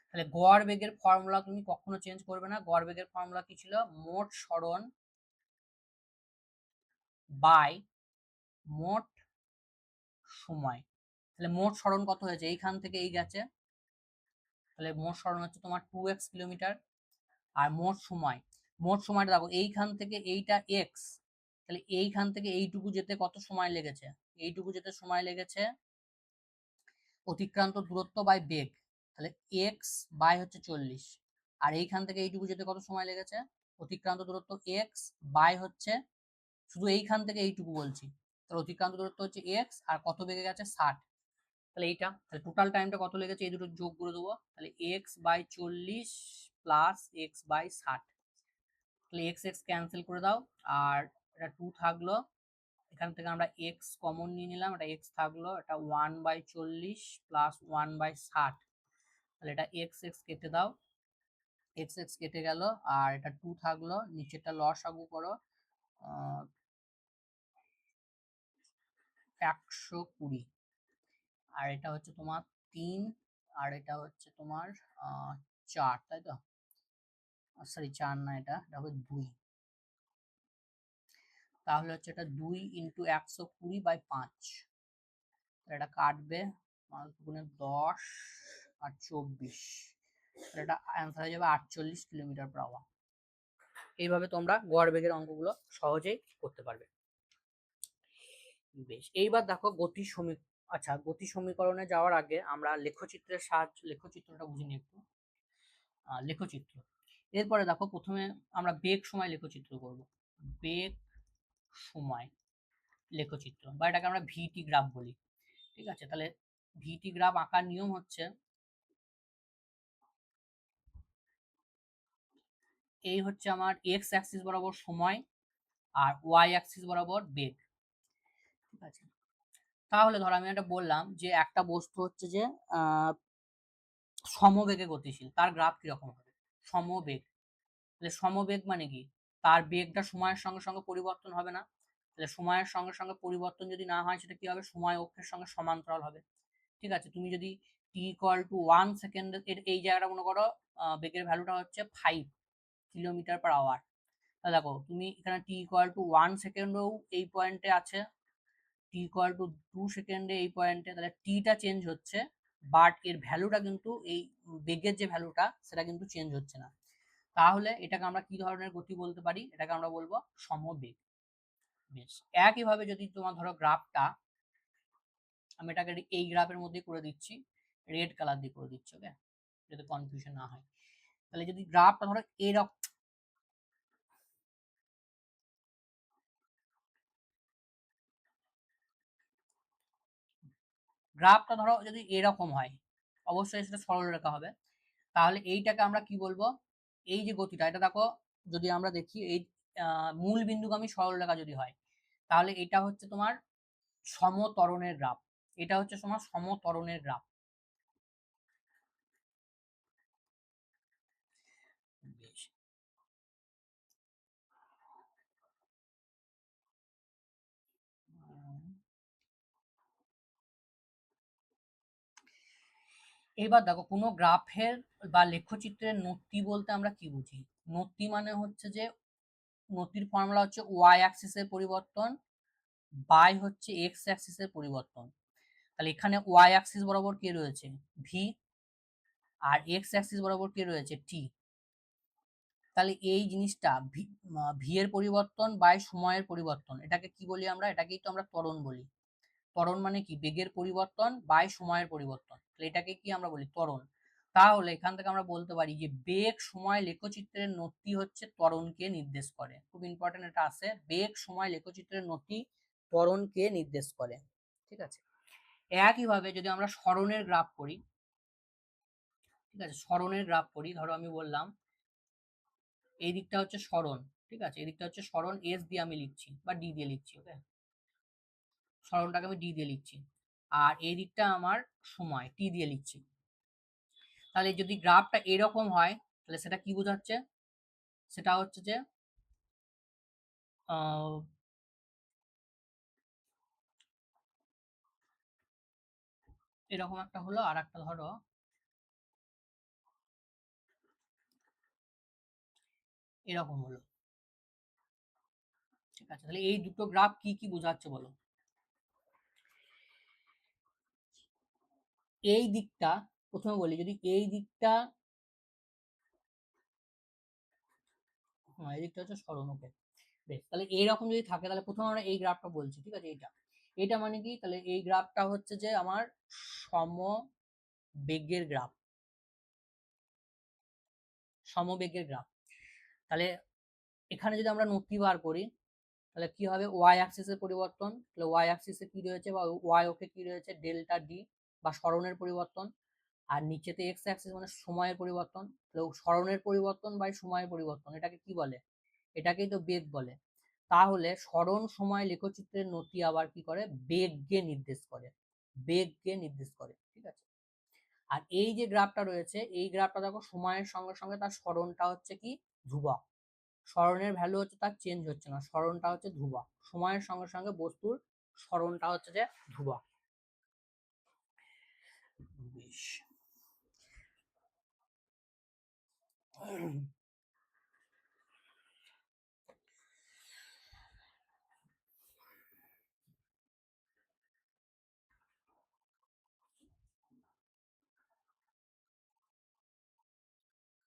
তাহলে গড় বেগের ফর্মুলা তুমি কখনো চেঞ্জ করবে না। গড় বেগের ফর্মুলা কি ছিল? মোট সরণ বাই মোট সময়। তাহলে মোট সরণ কত হয়েছে? এইখান থেকে এই গেছে, তাহলে মোট সরণ হচ্ছে তোমার 2x কিলোমিটার। আর মোট সময়টা দেখো এইখান থেকে এইটা এক্স, তাহলে এইখান থেকে এইটুকু যেতে কত সময় লেগেছে? এইটুকু যেতে সময় লেগেছে অতিক্রান্ত দূরত্ব বাই বেগ, তাহলে এক্স বাই হচ্ছে 40। আর এইখান থেকে এইটুকু যেতে কত সময় লেগেছে? অতিক্রান্ত দূরত্ব এক্স বাই হচ্ছে, শুধু এইখান থেকে এইটুকু বলছি, তাহলে অতিক্রান্ত দূরত্ব হচ্ছে এক্স আর কত বেগে গেছে 60। তাহলে এইটা, তাহলে টোটাল টাইমটা কত লেগেছে এই দুটো যোগ করে দেবো, তাহলে X by 40 plus X by 60। তাহলে এক্স এক্স ক্যান্সেল করে দাও, আর এটা 2 থাকলো, এখান থেকে আমরা এক্স কমন নিয়ে নিলাম, এটা এক্স থাকলো, এটা 1/40 প্লাস 1/60। তাহলে এটা এক্স এক্স কেটে দাও, এক্স এক্স কেটে গেল, আর এটা 2 থাকলো, নিচেরটা লসাগু করো, 120। আর এটা হচ্ছে তোমার 3, আর এটা হচ্ছে তোমার 4, তাই তো? সরি 4 না, এটা হবে 2। তাহলে হচ্ছে এটা 2 ইন্টু 120/5, এটা কাটবে 5 গুণে 10 আর 24, এটা অ্যান্সার হয়ে যাবে 48 কিলোমিটার পার আওয়ার। এইভাবে তোমরা গড় বেগের অঙ্কগুলো সহজেই করতে পারবে। বেশ, এইবার দেখো আচ্ছা, গতি সমীকরণে যাওয়ার আগে আমরা লেখচিত্রটা বুঝে নিই একটু। লেখচিত্র, এরপরে দেখো প্রথমে আমরা বেগ সময় লেখচিত্র করব। বেগ সময় লেখচিত্র, বা এটাকে আমরা ভিটি গ্রাফ বলি। ঠিক আছে, তাহলে ভিটি গ্রাফ আঁকার নিয়ম হচ্ছে, এই হচ্ছে আমার এক্স অ্যাক্সিস বরাবর সময় আর ওয়াই অ্যাক্সিস বরাবর বেগ। ঠিক আছে, তাহলে ধর আমি এটা বললাম যে একটা বস্তু হচ্ছে যে সমবেগে গতিশীল, তার গ্রাফ কিরকম হবে? সমবেগ, তাহলে সমবেগ মানে কি? তার বেগটা সময়ের সঙ্গে সঙ্গে পরিবর্তন হবে না। তাহলে সময়ের সঙ্গে সঙ্গে পরিবর্তন যদি না হয়, সেটা কি হবে? সময় অক্ষের সঙ্গে সমান্তরাল হবে। ঠিক আছে, তুমি যদি টি ইকুয়াল টু 1 সেকেন্ড, এই জায়গাটা মনে করো বেগের ভ্যালুটা হচ্ছে 5 কিলোমিটার পার আওয়ার। তাহলে দেখো তুমি এখানে টি ইকুয়াল টু 1 সেকেন্ডেও এই পয়েন্টে আছে, টি ইকুয়াল টু 2 সেকেন্ডে এই পয়েন্টে, তাহলে টিটা চেঞ্জ হচ্ছে, বাট এর ভ্যালুটা কিন্তু, এই বেগের যে ভ্যালুটা সেটা কিন্তু চেঞ্জ হচ্ছে না। তাহলে এটাকে আমরা কি ধরনের গতি বলতে পারি? এটাকে আমরা বলবো সমবেগ। বেশ, একইভাবে যদি তোমার ধরো গ্রাফটা, আমি এটাকে এই গ্রাফের মধ্যে করে দিচ্ছি, রেড কালার দিয়ে করে দিচ্ছি, ওকে, যাতে কনফিউশন না হয়। তাহলে যদি গ্রাফটা ধরো এরকম, গ্রাফটা ধরো যদি এরকম হয়, অবশ্যই সেটা সরলরেখা হবে। তাহলে এইটাকে আমরা কি বলবো? এই যে গতিটা, এটা দেখো, যদি আমরা দেখি এই মূল বিন্দুগামী সরলরেখা যদি হয়, তাহলে এটা হচ্ছে তোমার সমত্বরণের গ্রাফ। এটা হচ্ছে তোমার সমত্বরণের গ্রাফ। বেশ, এবার দেখো কোনো গ্রাফের বা লেখচিত্রের নতি বলতে আমরা কি বুঝি? নতি মানে হচ্ছে যে, নতির ফর্মুলা হচ্ছে ওয়াই অ্যাক্সিসের পরিবর্তন বাই হচ্ছে এক্স অ্যাক্সিসের পরিবর্তন। তাহলে এখানে ওয়াই অ্যাক্সিস বরাবর কে রয়েছে? ভি, আর এক্স অ্যাক্সিস বরাবর কে রয়েছে? টি। তাহলে এই জিনিসটা ভি এর পরিবর্তন বাই সময়ের পরিবর্তন, এটাকে কি বলি আমরা? এটাকেই তো আমরা ত্বরণ বলি। ত্বরণ মানে কি? বেগের পরিবর্তন বাই সময়ের পরিবর্তন, তাহলে এটাকে কি আমরা বলি? ত্বরণ। তাহলে এখান থেকে আমরা বলতে পারি যে বেগ সময় লেখচিত্রের নতি হচ্ছে ত্বরণকে নির্দেশ করে। খুব ইম্পর্টেন্ট এটা আছে, বেগ সময় লেখচিত্রের নতি ত্বরণকে নির্দেশ করে। ঠিক আছে, একইভাবে যদি আমরা সরণের গ্রাফ করি, ঠিক আছে, সরণের গ্রাফ করি, ধরো আমি বললাম এই দিকটা হচ্ছে সরণ, ঠিক আছে, এই দিকটা হচ্ছে সরণ, এস দিয়ে আমি লিখছি বা ডি দিয়ে লিখছি, ওকে, সরণটাকে আমি ডি দিয়ে লিখছি, আর এই দিকটা আমার সময় টি দিয়ে লিখছি। তাহলে যদি গ্রাফটা এরকম হয় তাহলে সেটা কি বোঝাচ্ছে, সেটা হচ্ছে যে এরকম একটা হলো, আর একটা ধরো এরকম হলো। ঠিক আছে, তাহলে এই দুটো গ্রাফ কি কি বোঝাচ্ছে বলো। এই দিকটা প্রথমে বলি, যদি এই দিকটা, হ্যাঁ এই দিকটা হচ্ছে সরণ, ওকে বেশ। তাহলে এইরকম যদি থাকে তাহলে প্রথমে আমরা এই গ্রাফটা বলছি, ঠিক আছে। এইটা এটা মানে কি, তাহলে এই গ্রাফটা হচ্ছে যে আমার সমবেগের গ্রাফ, সমবেগের গ্রাফ। তাহলে এখানে যদি আমরা নতি বার করি তাহলে কি হবে, ওয়াই অ্যাক্সিসের পরিবর্তন, তাহলে ওয়াই অ্যাক্সিসে কি রয়েছে বা ওয়াই ওকে কি রয়েছে, ডেল্টা ডি বা সরণের পরিবর্তন। আর নিচেতে এক্স অ্যাক্সিস মানে সময়ের পরিবর্তন, তাহলে সরণের পরিবর্তন বাই সময়ের পরিবর্তন, এটাকে কি বলে, এটাকেই তো বেগ বলে। তাহলে সরণ সময় লেখচিত্রের নতি আবার কি করে, বেগকে নির্দেশ করে, বেগকে নির্দেশ করে, ঠিক আছে। আর এই যে গ্রাফটা রয়েছে, এই গ্রাফটা দেখো সময়ের সঙ্গে সঙ্গে তার সরণটা হচ্ছে কি ধ্রুবক, সরণের ভ্যালু হচ্ছে তার চেঞ্জ হচ্ছে না, সরণটা হচ্ছে ধ্রুবক, সময়ের সঙ্গে সঙ্গে বস্তুর সরণটা হচ্ছে যে ধ্রুবক। বেশ,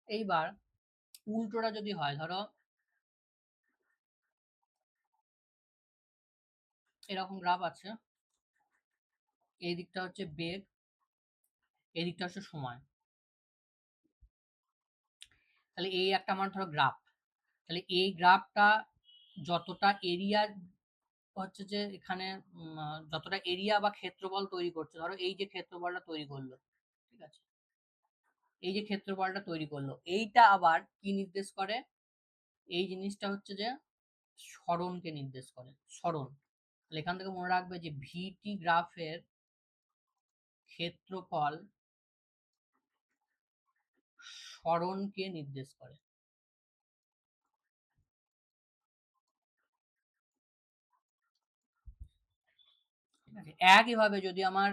এইবার উল্টোটা যদি হয়, ধরো এরকম গ্রাফ আছে, এই দিকটা হচ্ছে বেগ, এই দিকটা হচ্ছে সময়। তাহলে এই একটা আমার ধরো গ্রাফ, তাহলে এই গ্রাফটা যতটা এরিয়া হচ্ছে যে এখানে যতটা এরিয়া বা ক্ষেত্রফল তৈরি করছে, ধরো এই যে ক্ষেত্রফলটা তৈরি করলো, ঠিক আছে, এই যে ক্ষেত্রফলটা তৈরি করলো, এইটা আবার কি নির্দেশ করে, এই জিনিসটা হচ্ছে যে সরণকে নির্দেশ করে, সরণ। তাহলে এখান থেকে মনে রাখবে যে ভিটি গ্রাফের ক্ষেত্রফল সরণকে নির্দেশ করে। ঠিক আছে, একইভাবে যদি আমার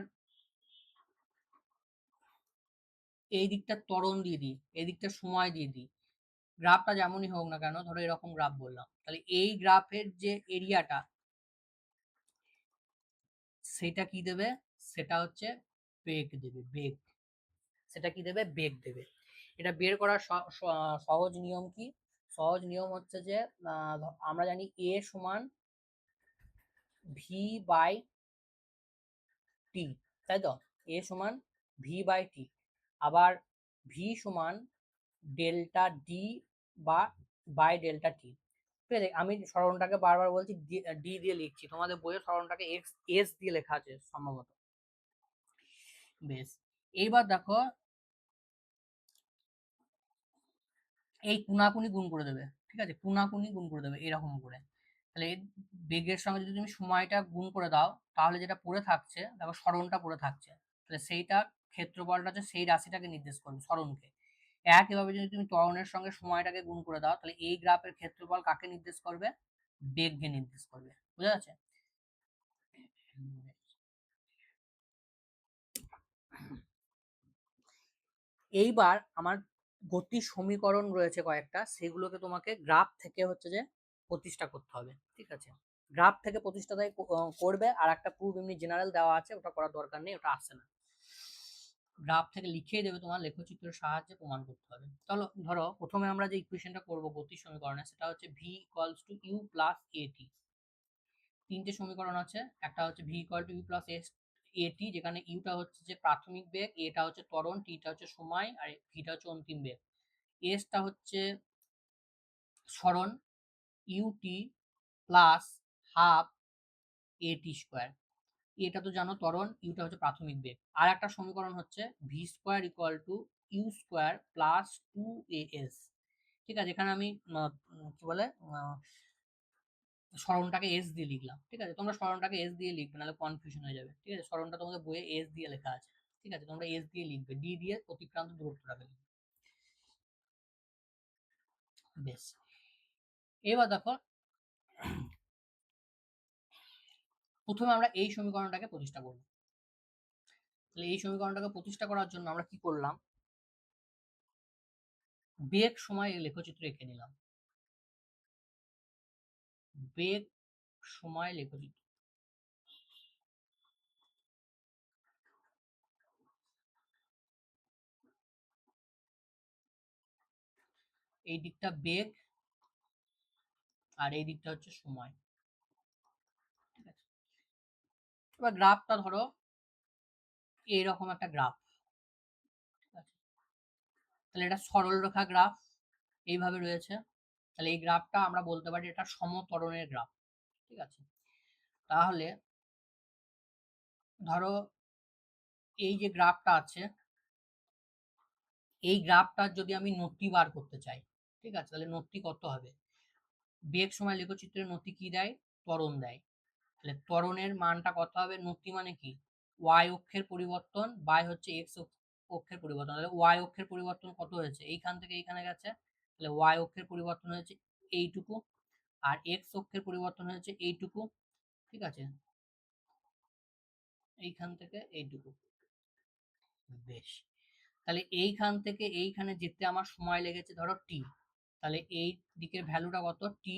এই দিকটা ত্বরণ দিয়ে দিই, এই দিকটা সময় দিয়ে দিই, গ্রাফটা যেমনই হোক না কেন, ধরো এরকম গ্রাফ বললাম, তাহলে এই গ্রাফের যে এরিয়াটা সেটা কি দেবে, সেটা হচ্ছে বেগ দেবে, বেগ, সেটা কি দেবে, বেগ দেবে। এটা বের করার সহজ নিয়ম কি, সহজ নিয়ম হচ্ছে যে আমরা জানি এ সমান ভি বাই টি, তাই তো, এ সমান ভি বাই টি, আবার ভি সমান ডেল্টা ডি বা বাই ডেল্টা টি। ঠিক আছে, আমি সরণটাকে বারবার বলছি ডি দিয়ে লিখছি, তোমাদের বইয়ে সরণটাকে এক্স এস দিয়ে লেখা আছে সম্ভবত। বেশ, এইবার দেখো এই কুনাকুনি গুণ করে দেবে, ঠিক আছে, কুনাকুনি গুণ করে দেবে এরকম করে। তাহলে বেগের সঙ্গে যদি তুমি সময়টা গুণ করে দাও তাহলে যেটা পড়ে থাকছে দেখো, সরণটা পড়ে থাকছে, তাহলে সেইটা ক্ষেত্রফলটা হচ্ছে সেই রাশিটাকে নির্দেশ করবে, সরণকে। একইভাবে যদি তুমি ত্বরণের সঙ্গে সময়টাকে গুণ করে দাও তাহলে এই গ্রাফের ক্ষেত্রফল কাকে নির্দেশ করবে, বেগকে নির্দেশ করবে, বুঝা যাচ্ছে। এইবার আমার গতির সমীকরণ রয়েছে কয়েকটা, সেগুলোকে তোমাকে গ্রাফ থেকে হচ্ছে যে প্রতিষ্ঠা করতে হবে, ঠিক আছে। গ্রাফ থেকে প্রতিষ্ঠা করবে, আর একটা প্রুফ এমনি জেনারেল দেওয়া আছে, ওটা করার দরকার নেই, ওটা আসছে না। গ্রাফ থেকে লিখেই দেবে, তোমার লেখচিত্রের সাহায্যে প্রমাণ করতে হবে। চলো ধরো প্রথমে আমরা যে ইকুয়েশনটা করব গতির সমীকরণে, সেটা হচ্ছে V equals to U plus AT. তিনটে সমীকরণ আছে, একটা হচ্ছে V equal to U plus S AT, যেখানে ইউটা হচ্ছে যে প্রাথমিক বেগ, এটা হচ্ছে ত্বরণ, টিটা হচ্ছে সময়, আর ভিটা হচ্ছে অন্তিম বেগ। এসটা হচ্ছে সরণ, ইউটি প্লাস হাফ এটি স্কোয়ার, এটা তো জানো ত্বরণ, ইউটা হচ্ছে প্রাথমিক বেগ। আর একটা সমীকরণ হচ্ছে V square equal to U square plus 2as। ঠিক আছে, এখানে আমি কি বলে সরণটাকে এস দিয়ে লিখলাম, ঠিক আছে, তোমরা সরণটাকে এস দিয়ে লিখবে নাহলে কনফিউশন হয়ে যাবে, ঠিক আছে, সরণটা তোমাদের বইয়ে এস দিয়ে লেখা আছে। ঠিক আছে, তোমরা এস দিয়ে লিখবে, ডি দিয়ে অতিক্রান্ত দূরত্বটাকে লিখবে। বেশ, এবার দেখো প্রথমে আমরা এই সমীকরণটাকে প্রতিষ্ঠা করব। তাহলে এই সমীকরণটাকে প্রতিষ্ঠা করার জন্য আমরা কি করলাম, বেগ সময় লেখচিত্র এঁকে নিলাম। বেগ সময় লেখচিত্র, এই দিকটা বেগ আর এই দিকটা হচ্ছে সময়। ঠিক আছে, এবার গ্রাফটা ধরো এইরকম একটা গ্রাফ। ঠিক আছে, তাহলে এটা সরল রেখা গ্রাফ এইভাবে রয়েছে। তাহলে এই গ্রাফটা আমরা বলতে পারি এটা সমত্বরণের গ্রাফ। ঠিক আছে, তাহলে ধরো এই যে গ্রাফটা আছে, এই গ্রাফটার যদি আমি নতি বার করতে চাই, ঠিক আছে, তাহলে নতি কত হবে, বেগ সময় লেখচিত্রের নতি কি দেয়, ত্বরণ দেয়। তাহলে ত্বরণের মানটা কত হবে, নতি মানে কি, ওয়াই অক্ষের পরিবর্তন বাই হচ্ছে এক্স অক্ষের পরিবর্তন। তাহলে ওয়াই অক্ষের পরিবর্তন কত হয়েছে, এইখান থেকে এইখানে গেছে, তাহলে ওয়াই অক্ষের পরিবর্তন হয়েছে এইটুকু, আর এক্স অক্ষের পরিবর্তন হয়েছে এইটুকু। ঠিক আছে, এইখান থেকে এইটুকু। বেশ, তাহলে এইখান থেকে এইখানে যেতে আমার সময় লেগেছে ধরো টি, তাহলে এই দিকের ভ্যালুটা কত, টি।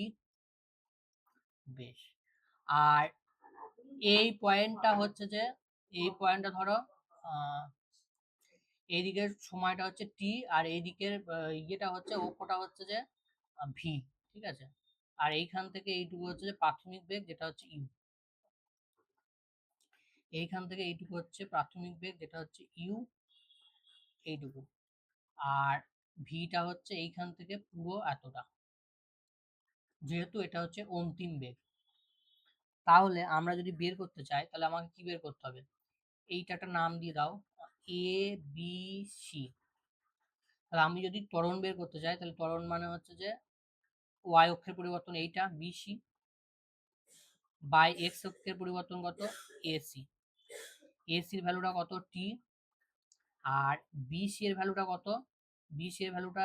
বেশ, আর এই পয়েন্টটা হচ্ছে যে, এই পয়েন্টটা ধরো এই দিকের সময়টা হচ্ছে টি, আর এই দিকের ইয়েটা হচ্ছে অক্ষটা হচ্ছে যে ভি। ঠিক আছে, আর এইখান থেকে এইটুকু হচ্ছে যে প্রাথমিক বেগ, যেটা হচ্ছে ইউ। এইখান থেকে এইটুকু হচ্ছে প্রাথমিক বেগ, যেটা হচ্ছে ইউ, এইটুকু। আর ভিটা হচ্ছে এইখান থেকে পুরো এতটা, যেহেতু এটা হচ্ছে অন্তিম বেগ। তাহলে আমরা যদি বের করতে চাই, তাহলে আমাকে কি বের করতে হবে, এইটা একটা নাম দিয়ে দাও, এ বি সি। তাহলে আমি যদি ত্বরণ বের করতে চাই, তাহলে ত্বরণ মানে হচ্ছে যে ওয়াই অক্ষের পরিবর্তন এইটা বিসি, বাই এক্স অক্ষের পরিবর্তন কত, এসি। এসির ভ্যালুটা কত, টি। আর বিসি এর ভ্যালুটা কত, বিসি এর ভ্যালুটা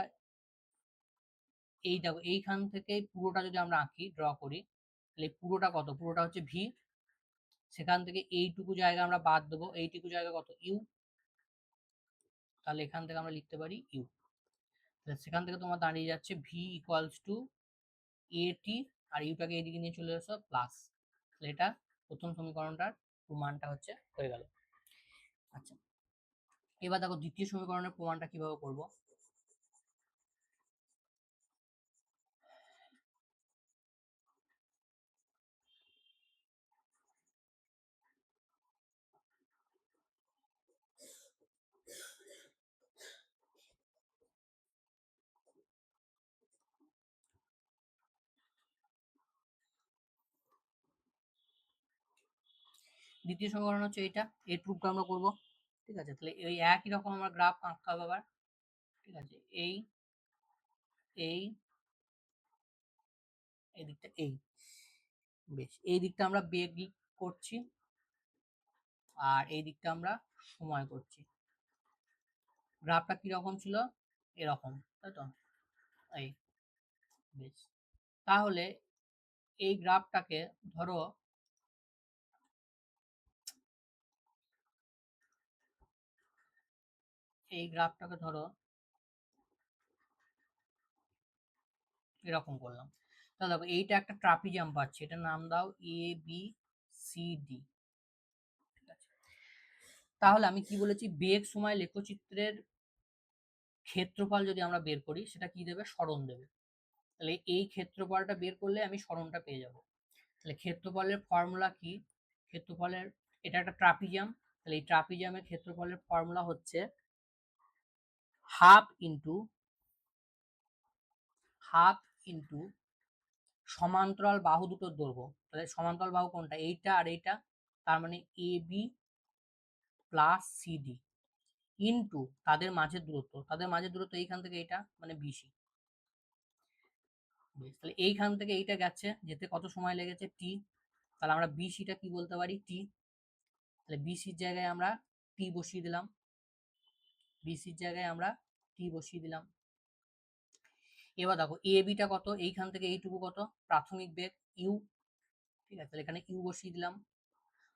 এই দেখো, এইখান থেকে পুরোটা যদি আমরা আঁকি, ড্র করি, তাহলে পুরোটা কত, পুরোটা হচ্ছে ভি। সেখান থেকে এইটুকু জায়গা আমরা বাদ দেবো, এইটুকু জায়গা কত, ইউ। তাহলে এখান থেকে আমরা লিখতে পারি ইউ। তাহলে সেখান থেকে তোমার দাঁড়িয়ে যাচ্ছে ভি ইকুয়ালস টু এটি, আর ইউটাকে এদিকে নিয়ে চলে আসো প্লাস। তাহলে এটা প্রথম সমীকরণটার প্রমাণটা হচ্ছে হয়ে গেল। আচ্ছা, এবার দেখো দ্বিতীয় সমীকরণের প্রমাণটা কিভাবে করব। দ্বিতীয় সমীকরণ হচ্ছে এইটা, এর প্রুফটা আমরা করব। ঠিক আছে, তাহলে এই একই রকম আমরা গ্রাফ আঁকতে হবে আবার। ঠিক আছে, এই এই এই দিকটা এই, বেশ, এই দিকটা আমরা বেগ করছি, আর এই দিকটা আমরা সময় করছি। গ্রাফটা কিরকম ছিল, এরকম, তাই তো, এই। বেশ, তাহলে এই গ্রাফটাকে ধরো এই গ্রাফটাকে ধরো এরকম করলাম। তাহলে দেখো এইটা একটা ট্রাপিজিয়াম পাচ্ছি, এটার নাম দাও এ বি সি ডি। ঠিক আছে, তাহলে আমি কি বলেছি, বেগ সময় লেখচিত্রের ক্ষেত্রফল যদি আমরা বের করি, সেটা কি দেবে, সরণ দেবে। তাহলে এই ক্ষেত্রফলটা বের করলে আমি সরণটা পেয়ে যাব। তাহলে ক্ষেত্রফলের ফর্মুলা কি, ক্ষেত্রফলের, এটা একটা ট্রাপিজিয়াম, তাহলে এই ট্রাপিজিয়ামের ক্ষেত্রফলের ফর্মুলা হচ্ছে হাফ ইন্টু সমান্তরাল বাহু দুটোর দৈর্ঘ্য। তাহলে সমান্তরাল বাহু কোনটা, এইটা আর এইটা, তার মানে A B plus CD into তাদের মাঝের দূরত্ব, তাদের মাঝের দূরত্ব এইখান থেকে এইটা মানে বিসি। তাহলে এইখান থেকে এইটা গেছে, যেতে কত সময় লেগেছে, টি। তাহলে আমরা বিসিটা কি বলতে পারি, টি। তাহলে বিসির জায়গায় আমরা টি বসিয়ে দিলাম, বিসির জায়গায় আমরা টি বসিয়ে দিলাম। এবার দেখো এ বিটা কত, এইখান থেকে এইটুকু কত, প্রাথমিক বেগ ইউ, ঠিক আছে, তাহলে এখানে ইউ বসিয়ে দিলাম।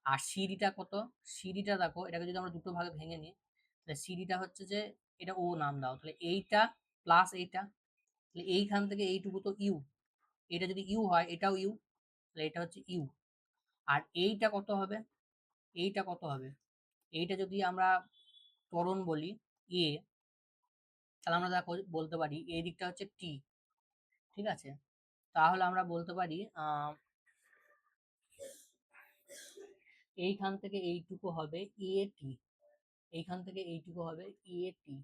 আর সিডিটা কত, সিডিটা দেখো এটাকে যদি আমরা দুটো ভাগে ভেঙে নিই, তাহলে সিডিটা হচ্ছে যে এটা ও নাম দাও, তাহলে এইটা প্লাস এইটা, তাহলে এইখান থেকে এইটুকু তো ইউ, এটা যদি ইউ হয় এটাও ইউ, তাহলে এটা হচ্ছে ইউ। আর এইটা কত হবে, এইটা কত হবে, এইটা যদি আমরা ত্বরণ বলি এ, তাহলে আমরা দেখো বলতে পারি এই দিকটা হচ্ছে টি, ঠিক আছে, তাহলে আমরা বলতে পারি এইখান থেকে এইটুকু হবে এ টি, এইখান থেকে এইটুকু হবে এ টি।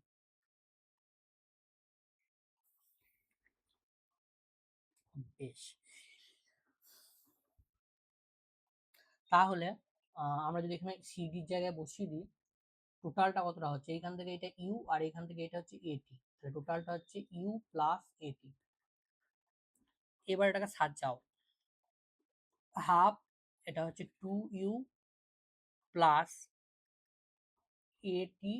বেশ, তাহলে আমরা যদি এখানে সিডির জায়গায় বসিয়ে দিই, টোটালটা কতটা হচ্ছে, এইখান থেকে এটা ইউ আর এইখান থেকে এটা হচ্ছে এটি, তাহলে টোটালটা হচ্ছে ইউ প্লাস এটি। এবার এটাকে সাজাও, হাফ, এটা হচ্ছে টু ইউ প্লাস এটি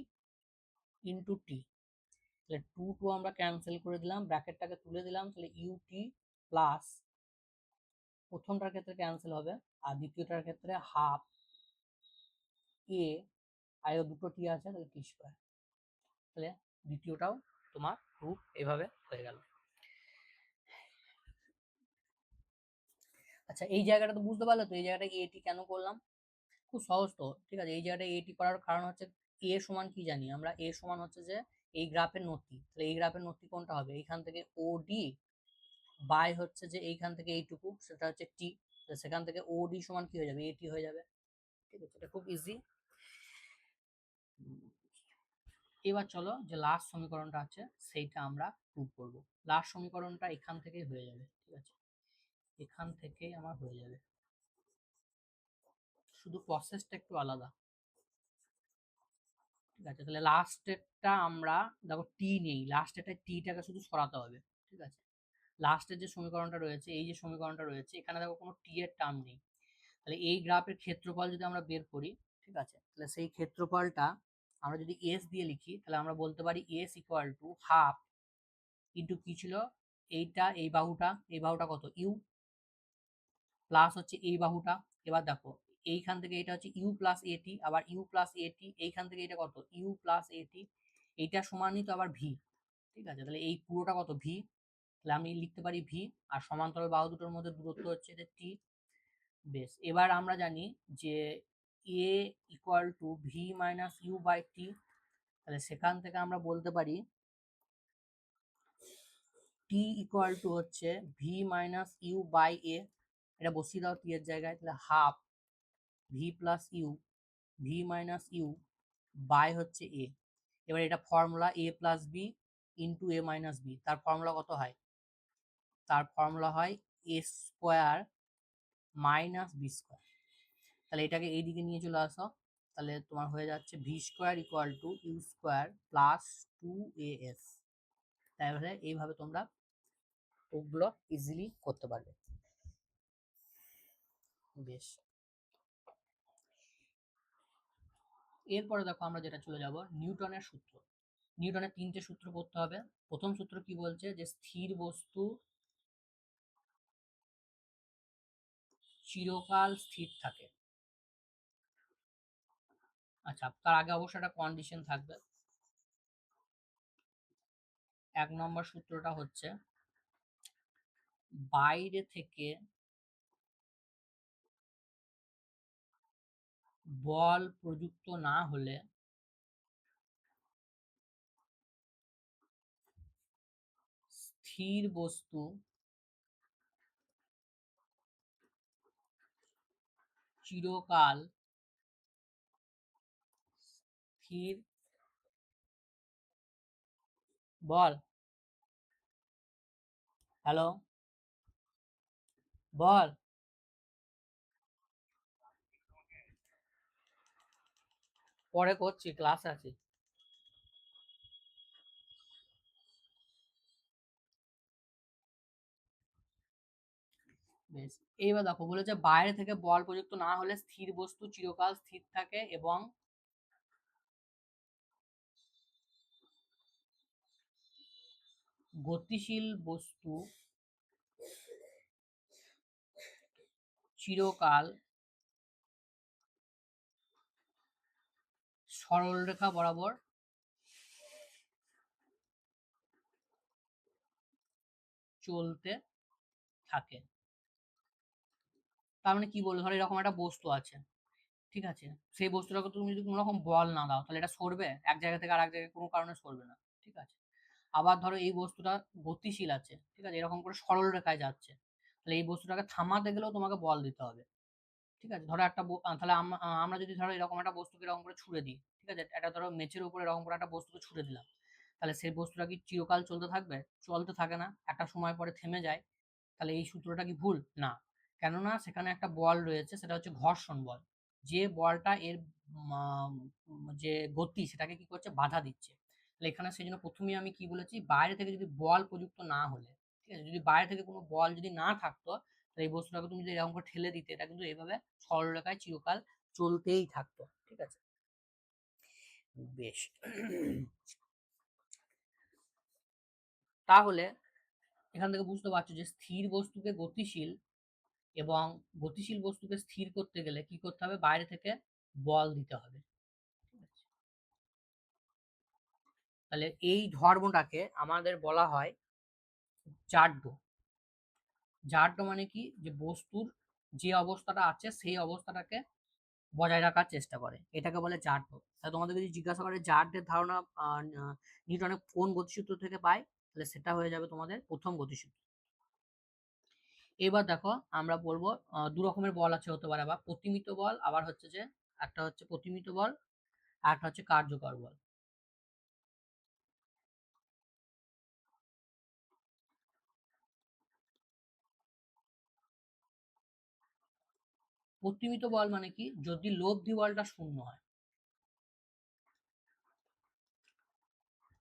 ইন্টু টি, তাহলে টু টু আমরা ক্যান্সেল করে দিলাম, ব্র্যাকেটটাকে তুলে দিলাম, তাহলে ইউটি প্লাস, প্রথমটার ক্ষেত্রে ক্যান্সেল হবে আর দ্বিতীয়টার ক্ষেত্রে হাফ এ, আর দুটো টি আছে তাহলে টি স্কোয়ার, তাহলে দ্বিতীয়টাও তোমার প্রুফ এভাবে হয়ে গেল। আচ্ছা এই জায়গাটা তো বুঝতে পারলে তো, এই জায়গাটা এটি কেন করলাম, খুব সহজ তো, ঠিক আছে, এই জায়গাটা এটি করার কারণ হচ্ছে এ সমান কি জানি আমরা, এ সমান হচ্ছে যে এই গ্রাফের নতি, তাহলে এই গ্রাফের নতি কোনটা হবে, এইখান থেকে ও ডি বাই হচ্ছে যে এইখান থেকে এইটুকু সেটা হচ্ছে টি, সেখান থেকে ও ডি সমান কি হয়ে যাবে, এটি হয়ে যাবে, ঠিক আছে, এটা খুব ইজি। এবার চলো যে লাস্ট সমীকরণটা আছে সেইটা আমরা প্রুভ করব। লাস্ট সমীকরণটা এখান থেকেই হয়ে যাবে, ঠিক আছে, এখান থেকেই আমার হয়ে যাবে, শুধু প্রসেসটা একটু আলাদা, ঠিক আছে, তাহলে লাস্টেরটা আমরা দেখো টি নেই, লাস্টেরটা টিটাকে শুধু সরাতে হবে, ঠিক আছে, লাস্টের যে সমীকরণটা রয়েছে, এই যে সমীকরণটা রয়েছে এখানে দেখো কোনো টি এর টার্ম নেই, তাহলে এই গ্রাফের ক্ষেত্রফল যদি আমরা বের করি, ঠিক আছে, তাহলে সেই ক্ষেত্রফলটা আমরা যদি এস দিয়ে লিখি, তাহলে আমরা বলতে পারি S equal to half into কি ছিল, এইটা এই বাহুটা কত ইউ, প্লাস হচ্ছে এই বাহুটা, এবার দেখো এইখান থেকে এটা হচ্ছে ইউ প্লাস এটি, আবার ইউ প্লাস এটি, এইখান থেকে এটা কত ইউ প্লাস এটি, এইটা সমানই তো আবার ভি, ঠিক আছে, তাহলে এই পুরোটা কত ভি, তাহলে আমি লিখতে পারি ভি, আর সমান্তরাল বাহু দুটোর মধ্যে দূরত্ব হচ্ছে যে টি। বেশ, এবার আমরা জানি যে a equal to v minus u by t, তাহলে সেখান থেকে আমরা বলতে পারি টি ইকুয়াল টু হচ্ছে v minus u by a, এটা বসিয়ে দাও টি এর জায়গায়, তাহলে half v plus u, v minus u by হচ্ছে এ। এবার এটা formula a plus b into a minus b, তার ফর্মুলা কত হয়, তার ফর্মুলা হয় a square minus b square, তাহলে এটাকে এইদিকে নিয়ে চলে আসো, তাহলে তোমার হয়ে যাচ্ছে V square equal to U square plus two A S, তাহলে এইভাবে তোমরা ওগুলো ইজিলি করতে পারবে। বেশ, এরপরে দেখো আমরা যেটা চলে যাব নিউটনের সূত্র। নিউটনের তিনটে সূত্র পড়তে হবে। প্রথম সূত্র কি বলছে, যে স্থির বস্তু চিরকাল স্থির থাকে। আচ্ছা, তার আগে অবশ্যই একটা কন্ডিশন থাকবে। এক নম্বর সূত্রটা হচ্ছে বাইরে থেকে বল প্রযুক্ত না হলে স্থির বস্তু চিরকাল স্থির, বল, হ্যালো, বল, পরে করছি, ক্লাস আছে। বেশ, এইবার দেখো বলেছে বাইরে থেকে বল প্রযুক্ত না হলে স্থির বস্তু চিরকাল স্থির থাকে এবং গতিশীল বস্তু চিরকাল সরলরেখা বরাবর চলতে থাকে। তার মানে কি বলবো, ধরো এরকম একটা বস্তু আছে, ঠিক আছে, সেই বস্তুটাকে তুমি যদি কোনো রকম বল না দাও তাহলে এটা সরবে, এক জায়গা থেকে আর এক জায়গায় কোনো কারণে সরবে না, ঠিক আছে। আবার ধরো এই বস্তুটা গতিশীল আছে, ঠিক আছে, এরকম করে সরল রেখায় যাচ্ছে, তাহলে এই বস্তুটাকে থামাতে গেলেও তোমাকে বল দিতে হবে, ঠিক আছে। ধরো একটা তাহলে আমরা যদি ধরো এরকম একটা বস্তুকে এরকম করে ছুড়ে দিই, ঠিক আছে, এটা ধরো মেঝের উপরে এরকম করে একটা বস্তুকে ছুড়ে দিলাম, তাহলে সেই বস্তুটা কি চিরকাল চলতে থাকবে? চলতে থাকে না, একটা সময় পরে থেমে যায়। তাহলে এই সূত্রটা কি ভুল? না, কেননা সেখানে একটা বল রয়েছে, সেটা হচ্ছে ঘর্ষণ বল। যে বলটা এর যে গতি সেটাকে কি করছে, বাধা দিচ্ছে। তাহলে এখানে সেই জন্য প্রথমেই আমি কি বলেছি, বাইরে থেকে যদি বল প্রযুক্ত না হলে, ঠিক আছে, যদি বাইরে থেকে কোনো বল যদি না থাকতো, তাহলে এই বস্তুটাকে তুমি যদি এরকম করে ঠেলে দিতে, এটা কিন্তু এইভাবে সরলরেখায় চিরকাল চলতেই থাকতো, ঠিক আছে। বেশ, তাহলে এখান থেকে বুঝতে পারছো যে স্থির বস্তুকে গতিশীল এবং গতিশীল বস্তুকে স্থির করতে গেলে কি করতে হবে, বাইরে থেকে বল দিতে হবে, ঠিক আছে। তাহলে এই ধর্মটাকে আমাদের বলা হয় জাড্য। জাড্য মানে কি, যে বস্তুর যে অবস্থাটা আছে সেই অবস্থাটাকে বজায় রাখার চেষ্টা করে, এটাকে বলে জাড্য। তাহলে তোমাদের যদি জিজ্ঞাসা করে জাড্যের ধারণা নিউটনের কোন গতিসূত্র থেকে পায়, তাহলে সেটা হয়ে যাবে তোমাদের প্রথম গতিসূত্র। এবার দেখো আমরা বলবো দু রকমের বল আছে, হতে পারে আবার প্রতিমিত বল, আবার হচ্ছে যে একটা হচ্ছে প্রতিমিত বল আর একটা হচ্ছে কার্যকর বল। প্রতিমিত বল মানে কি, যদি লব্ধি বলটা শূন্য হয়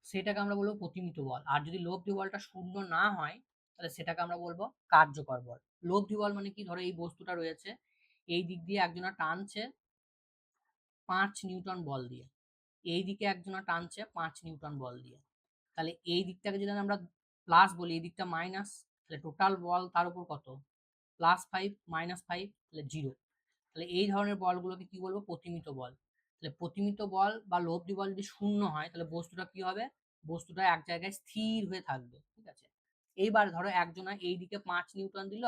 সেটাকে আমরা বলবো প্রতিমিত বল, আর যদি লব্ধি বলটা শূন্য না হয় তাহলে সেটাকে আমরা বলবো কার্যকর বল। লব্ধি বল মানে কি, ধরো এই বস্তুটা রয়েছে, এই দিক দিয়ে একজনা টানছে 5 নিউটন বল দিয়ে, এই দিকে একজনা টানছে 5 নিউটন বল দিয়ে, তাহলে এই দিকটাকে যদি আমরা প্লাস বলি, এই দিকটা মাইনাস, তাহলে টোটাল বল তার উপর কত, +5 -5, তাহলে 0। তাহলে এই ধরনের বলগুলোকে কি বলবো, প্রতিমিত বল। তাহলে প্রতিমিত বল বা লব্ধি বল যদি শূন্য হয় তাহলে বস্তুটা কি হবে, বস্তুটা এক জায়গায় স্থির হয়ে থাকবে, ঠিক আছে। এইবার ধরো একজনা এই দিকে 5 নিউটন দিল,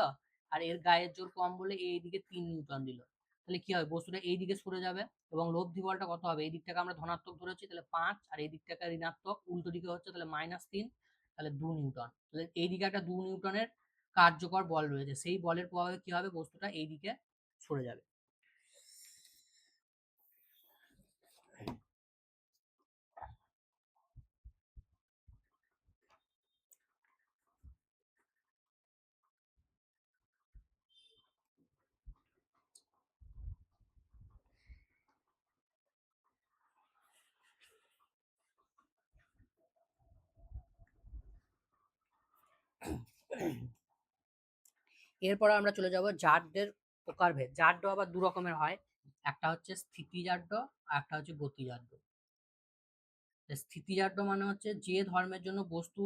আর এর গায়ের জোর কম বলে এই দিকে 3 নিউটন দিল, তাহলে কি হবে, বস্তুটা এই দিকে সরে যাবে, এবং লব্ধি বলটা কত হবে, এই দিকটাকে আমরা ধনাত্মক ধরেছি তাহলে 5, আর এই দিকটাকে ঋণাত্মক, উল্টো দিকে হচ্ছে তাহলে -3, তাহলে 2 নিউটন। তাহলে এই দিকে একটা 2 নিউটনের কার্যকর বল রয়েছে, সেই বলের প্রভাবে কি হবে, বস্তুটা এই দিকে সরে যাবে। এরপরে আমরা চলে যাব জাড্যের প্রকারভেদ। জাড্য আবার দু রকমের হয়, একটা হচ্ছে স্থিতিজাড্য আর একটা হচ্ছে গতিজাড্য। স্থিতিজাড্য মানে হচ্ছে যে ধর্মের জন্য বস্তু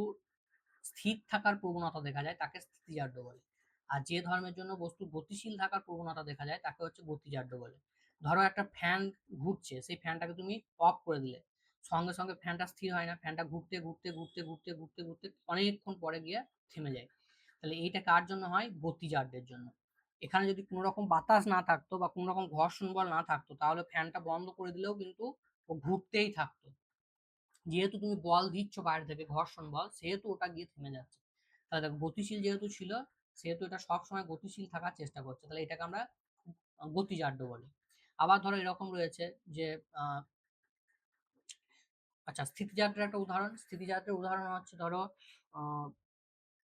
স্থির থাকার প্রবণতা দেখা যায় তাকে স্থিতিজাড্য বলে, আর যে ধর্মের জন্য বস্তু গতিশীল থাকার প্রবণতা দেখা যায় তাকে হচ্ছে গতিজাড্য বলে। ধরো একটা ফ্যান ঘুরছে, সেই ফ্যানটাকে তুমি অফ করে দিলে, সঙ্গে সঙ্গে ফ্যানটা স্থির হয় না, ফ্যানটা ঘুরতে ঘুরতে ঘুরতে ঘুরতে ঘুরতে ঘুরতে অনেকক্ষণ পরে গিয়ে থেমে যায়। তাহলে এইটা কার জন্য হয়, গতিজাড্যের জন্য। এখানে যদি কোনো রকম বাতাস না থাকতো বা কোনো রকম ঘর্ষণ বল না থাকতো তাহলে ফ্যানটা বন্ধ করে দিলেও কিন্তু ও ঘুরতেই থাকতো, যেহেতু তুমি বল দিচ্ছ বাইরে থেকে ঘর্ষণ বল, সেহেতু ওটা গিয়ে থেমে যাচ্ছে। তাহলে দেখো গতিশীল যেহেতু ছিল, সেহেতু এটা সবসময় গতিশীল থাকার চেষ্টা করছে, তাহলে এটাকে আমরা গতিজাড্য বলি। আবার ধরো এরকম রয়েছে যে আচ্ছা, স্থিতিজাড্যের একটা উদাহরণ, স্থিতিজাড্যের উদাহরণ হচ্ছে ধরো আহ,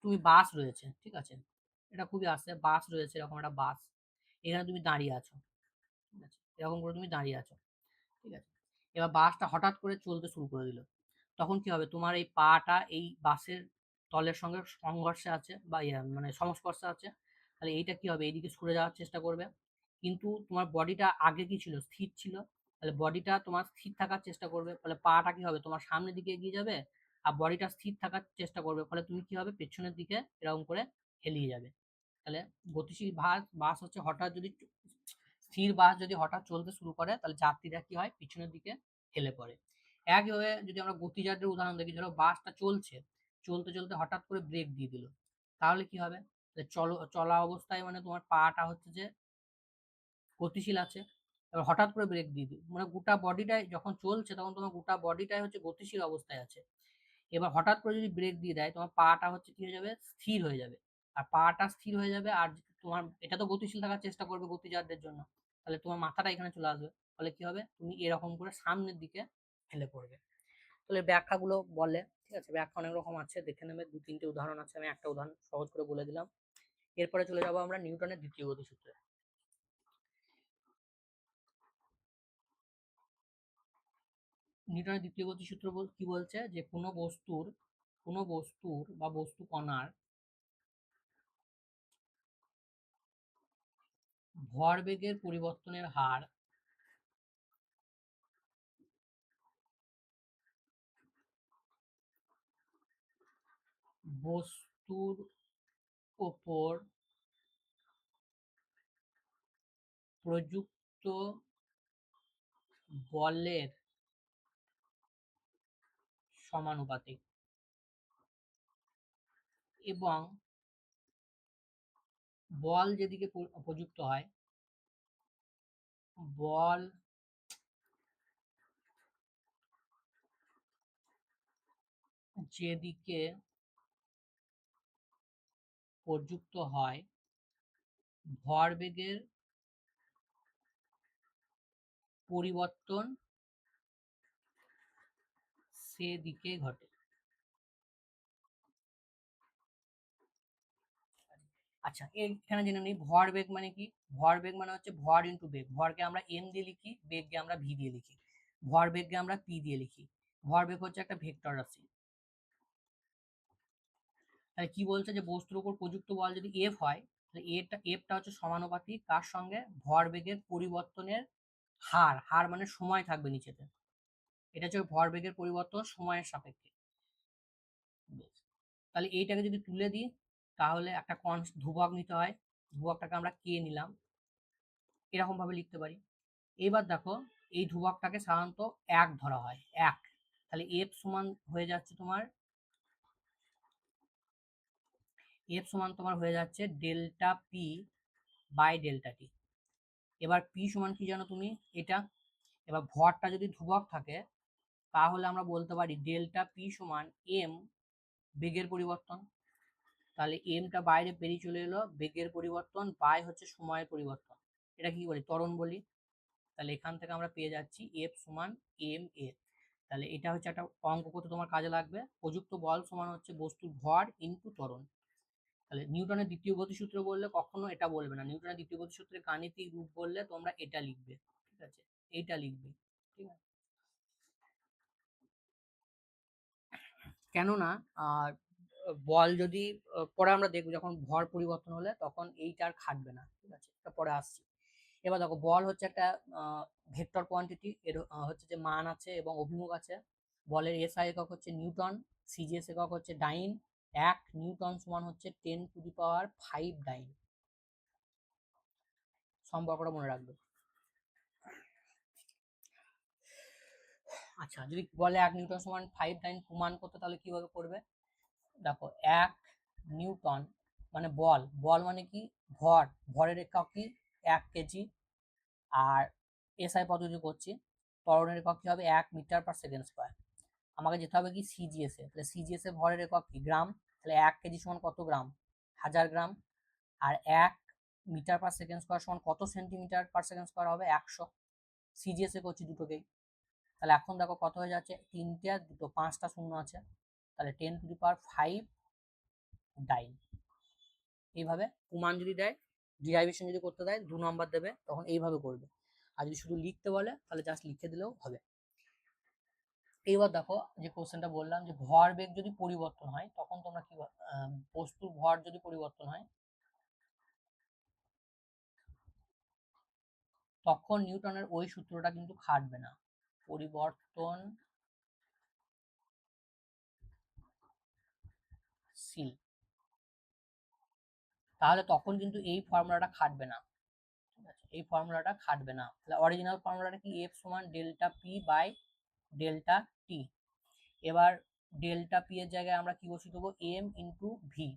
তুমি বাস রয়েছে, ঠিক আছে, এটা খুবই আসছে, বাস রয়েছে, এরকম একটা বাস, এখানে তুমি দাঁড়িয়ে আছো, ঠিক আছে, এরকম করে তুমি দাঁড়িয়ে আছো, ঠিক আছে। এবার বাসটা হঠাৎ করে চলতে শুরু করে দিল, তখন কি হবে, তোমার এই পাটা এই বাসের তলের সঙ্গে সংঘর্ষে আছে বা মানে সংস্পর্শে আছে, তাহলে এইটা কি হবে, এইদিকে সরে যাওয়ার চেষ্টা করবে, কিন্তু তোমার বডিটা আগে কি ছিল, স্থির ছিল, তাহলে বডিটা তোমার স্থির থাকার চেষ্টা করবে, তাহলে পাটা কি হবে, তোমার সামনের দিকে এগিয়ে যাবে, আর বডিটা স্থির থাকার চেষ্টা করবে, ফলে তুমি কি হবে, পেছনের দিকে এরকম করে হেলিয়ে যাবে। তাহলে গতিশীল বাস হচ্ছে হঠাৎ যদি স্থির বাস যদি হঠাৎ চলতে শুরু করে, তাহলে যাত্রীরা কি হয়, পিছনের দিকে হেলে পড়ে। একইভাবে যদি আমরা গতিযাত্রার উদাহরণ দেখি, ধরো বাসটা চলছে, চলতে চলতে হঠাৎ করে ব্রেক দিয়ে দিল, তাহলে কি হবে, চলা অবস্থায় মানে তোমার পাটা হচ্ছে যে গতিশীল আছে, এবার হঠাৎ করে ব্রেক দিয়ে দিল, মানে গোটা বডিটাই যখন চলছে তখন তোমার গোটা বডিটাই হচ্ছে গতিশীল অবস্থায় আছে। এবার হঠাৎ করে যদি ব্রেক দিয়ে দেয়, তোমার পাটা হচ্ছে কি হয়ে যাবে, স্থির হয়ে যাবে। আর পাটা স্থির হয়ে যাবে, আর তোমার এটা তো গতিশীল থাকার চেষ্টা করবে গতিজাতদের জন্য, তাহলে তোমার মাথাটা এখানে চলে আসবে, ফলে কি হবে, তুমি এরকম করে সামনের দিকে হেলে পড়বে। তাহলে ব্যাখ্যাগুলো বলে, ঠিক আছে, ব্যাখ্যা অনেক রকম আছে, দেখে নেবে, 2-3টে উদাহরণ আছে, আমি একটা উদাহরণ সহজ করে বলে দিলাম। এরপরে চলে যাবো আমরা নিউটনের দ্বিতীয় গতিসূত্রে। নিউটনের দ্বিতীয় গতিসূত্র কি বলছে, যে কোনো বস্তুর বা বস্তু কণার ভরবেগের পরিবর্তনের হার বস্তুর ওপর প্রযুক্ত বলের সমানুপাতিক, এবং বল যেদিকে প্রযুক্ত হয়, বল যেদিকে প্রযুক্ত হয়, ভরবেগের পরিবর্তন সেদিকে ঘটে। আচ্ছা, এখানে জেনে নিই ভরবেগ মানে কি। ভরবেগ মানে হচ্ছে ভর ইন্টু বেগ, ভরকে আমরা এম দিয়ে লিখি, বেগকে আমরা ভি দিয়ে লিখি, ভরবেগকে আমরা পি দিয়ে লিখি। ভরবেগ হচ্ছে একটা ভেক্টর রাশি। তাহলে কি বলছে, যে বস্তুর উপর প্রযুক্ত বল যদি এফ হয়, তাহলে এফটা হচ্ছে সমানুপাতিক কার সঙ্গে, ভরবেগের পরিবর্তনের হার, হার মানে সময় থাকবে নিচেতে, এটা হচ্ছে ভরবেগের পরিবর্তন সময়ের সাপেক্ষে। তাহলে এইটাকে যদি তুলে দিই, তাহলে একটা ধ্রুবক নিতে হয়, ধ্রুবকটাকে আমরা কে নিলাম, এরকম ভাবে লিখতে পারি। এবার দেখো, এই ধ্রুবকটাকে সাধারণত 1 ধরা হয়, 1। তাহলে এফ সমান হয়ে যাচ্ছে তোমার, এফ সমান তোমার হয়ে যাচ্ছে ডেল্টা পি বাই ডেল্টা টি। এবার পি সমান কি জানো তুমি, এটা। এবার ভরটা যদি ধ্রুবক থাকে, তাহলে আমরা বলতে পারি ডেল্টা পি সমান এম, বেগের পরিবর্তন। তাহলে এমটা বাইরে বেরিয়ে চলে এলো, বেগের পরিবর্তন বাই হচ্ছে সময়ের পরিবর্তন, এটা কি বলি, ত্বরণ বলি। তাহলে এখান থেকে আমরা পেয়ে যাচ্ছি এফ সমান এম এ। তাহলে এটা হচ্ছে একটা অঙ্ক করতে তোমার কাজে লাগবে, প্রযুক্ত বল সমান হচ্ছে বস্তুর ভর ইনটু ত্বরণ। তাহলে নিউটনের দ্বিতীয় গতিসূত্র বললে কখনো এটা বলবে না, নিউটনের দ্বিতীয় গতিসূত্রের গাণিতিক রূপ বললে তোমরা এটা লিখবে, ঠিক আছে, এইটা লিখবে, ঠিক আছে। কেননা আর বল যদি পরে আমরা দেখবো, যখন ভর পরিবর্তন হলে তখন এইটা আর খাটবে না, ঠিক আছে, এটা পরে আসছি। এবার দেখো, বল হচ্ছে একটা ভেক্টর কোয়ান্টিটি, এর হচ্ছে যে মান আছে এবং অভিমুখ আছে। বলের এসআই একক হচ্ছে নিউটন, সিজিএস একক হচ্ছে ডাইন। 1 নিউটন সমান হচ্ছে 10⁵ ডাইন। সম্পর্কটা মনে রাখবে। আচ্ছা, যদি বলে 1 নিউটন সমান 5 ডাইন প্রমাণ করতে, তাহলে কিভাবে করবে, দেখো 1 নিউটন মানে বল, বল মানে কি, ভর, ভরের একক কি, 1 কেজি। আর এসআই পদ্ধতি করছি, ত্বরণের একক কি হবে, 1 মিটার/সেকেন্ড স্কোয়ার। আমাকে যেতে হবে কি সিজিএস এ, তাহলে সিজিএস এ ভরের একক কি, গ্রাম। তাহলে 1 কেজি সমান কত গ্রাম, 1000 গ্রাম। আর 1 মিটার/সেকেন্ড স্কোয়ার সমান কত সেন্টিমিটার/সেকেন্ড স্কোয়ার হবে, 100। সিজিএস এ করছি দুটোকেই। তাহলে এখন দেখো কত হয়ে যাচ্ছে, 3টে আর 2, 5টা শূন্য আছে, তাহলে 10⁵ ডাইন। এইভাবে প্রমাণ যদি দেয়, ডিরাইভেশন যদি করতে দেয়, 2 নম্বর দেবে, তখন এইভাবে করবে। আর যদি শুধু লিখতে বলে, তাহলে জাস্ট লিখে দিলেও হবে। এইবার দেখো, যে কোশ্চেনটা বললাম, যে ভর বেগ যদি পরিবর্তন হয়, তখন তোমরা কি বস্তুর ভর যদি পরিবর্তন হয়, তখন নিউটনের ওই সূত্রটা কিন্তু খাটবে না। পরিবর্তন পরিবর্তনশীল, তাহলে তখন কিন্তু এই ফর্মুলাটা খাটবে না। ঠিক আছে, এই ফর্মুলাটা খাটবে না। তাহলে অরিজিনাল ফর্মুলাটা কি, এফ সমান ডেল্টা পি বাই ডেল্টা টি। এবার ডেল্টা পি এর জায়গায় আমরা কি বসিয়ে দেবো, এম ইন্টু ভি,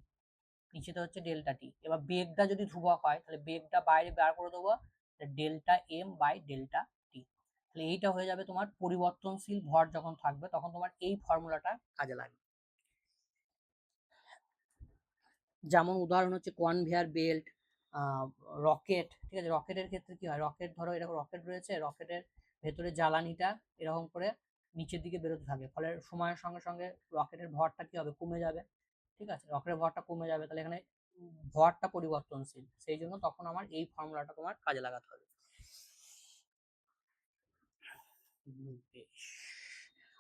নিচেতে হচ্ছে ডেল্টা টি। এবার বেগটা যদি ধ্রুবক হয় তাহলে বেগটা বাইরে বার করে দেবো, ডেল্টা এম বাই ডেল্টা টি। তাহলে এইটা হয়ে যাবে তোমার পরিবর্তনশীল ভর যখন থাকবে তখন তোমার এই ফর্মুলাটা কাজে লাগবে। যেমন উদাহরণ হচ্ছে কনভেয়ার বেল্ট, রকেট। ঠিক আছে, রকেটের ক্ষেত্রে কি হয়, রকেট ধরো এরকম রকেট রয়েছে, রকেটের ভেতরে জ্বালানিটা এরকম করে নিচের দিকে বেরোতে থাকে, ফলে সময়ের সঙ্গে সঙ্গে রকেটের ভরটা কি হবে, কমে যাবে। ঠিক আছে, রকেটের ভরটা কমে যাবে, তাহলে এখানে ভরটা পরিবর্তনশীল, সেই জন্য তখন আমার এই ফর্মুলাটা তোমার কাজে লাগাতে হবে।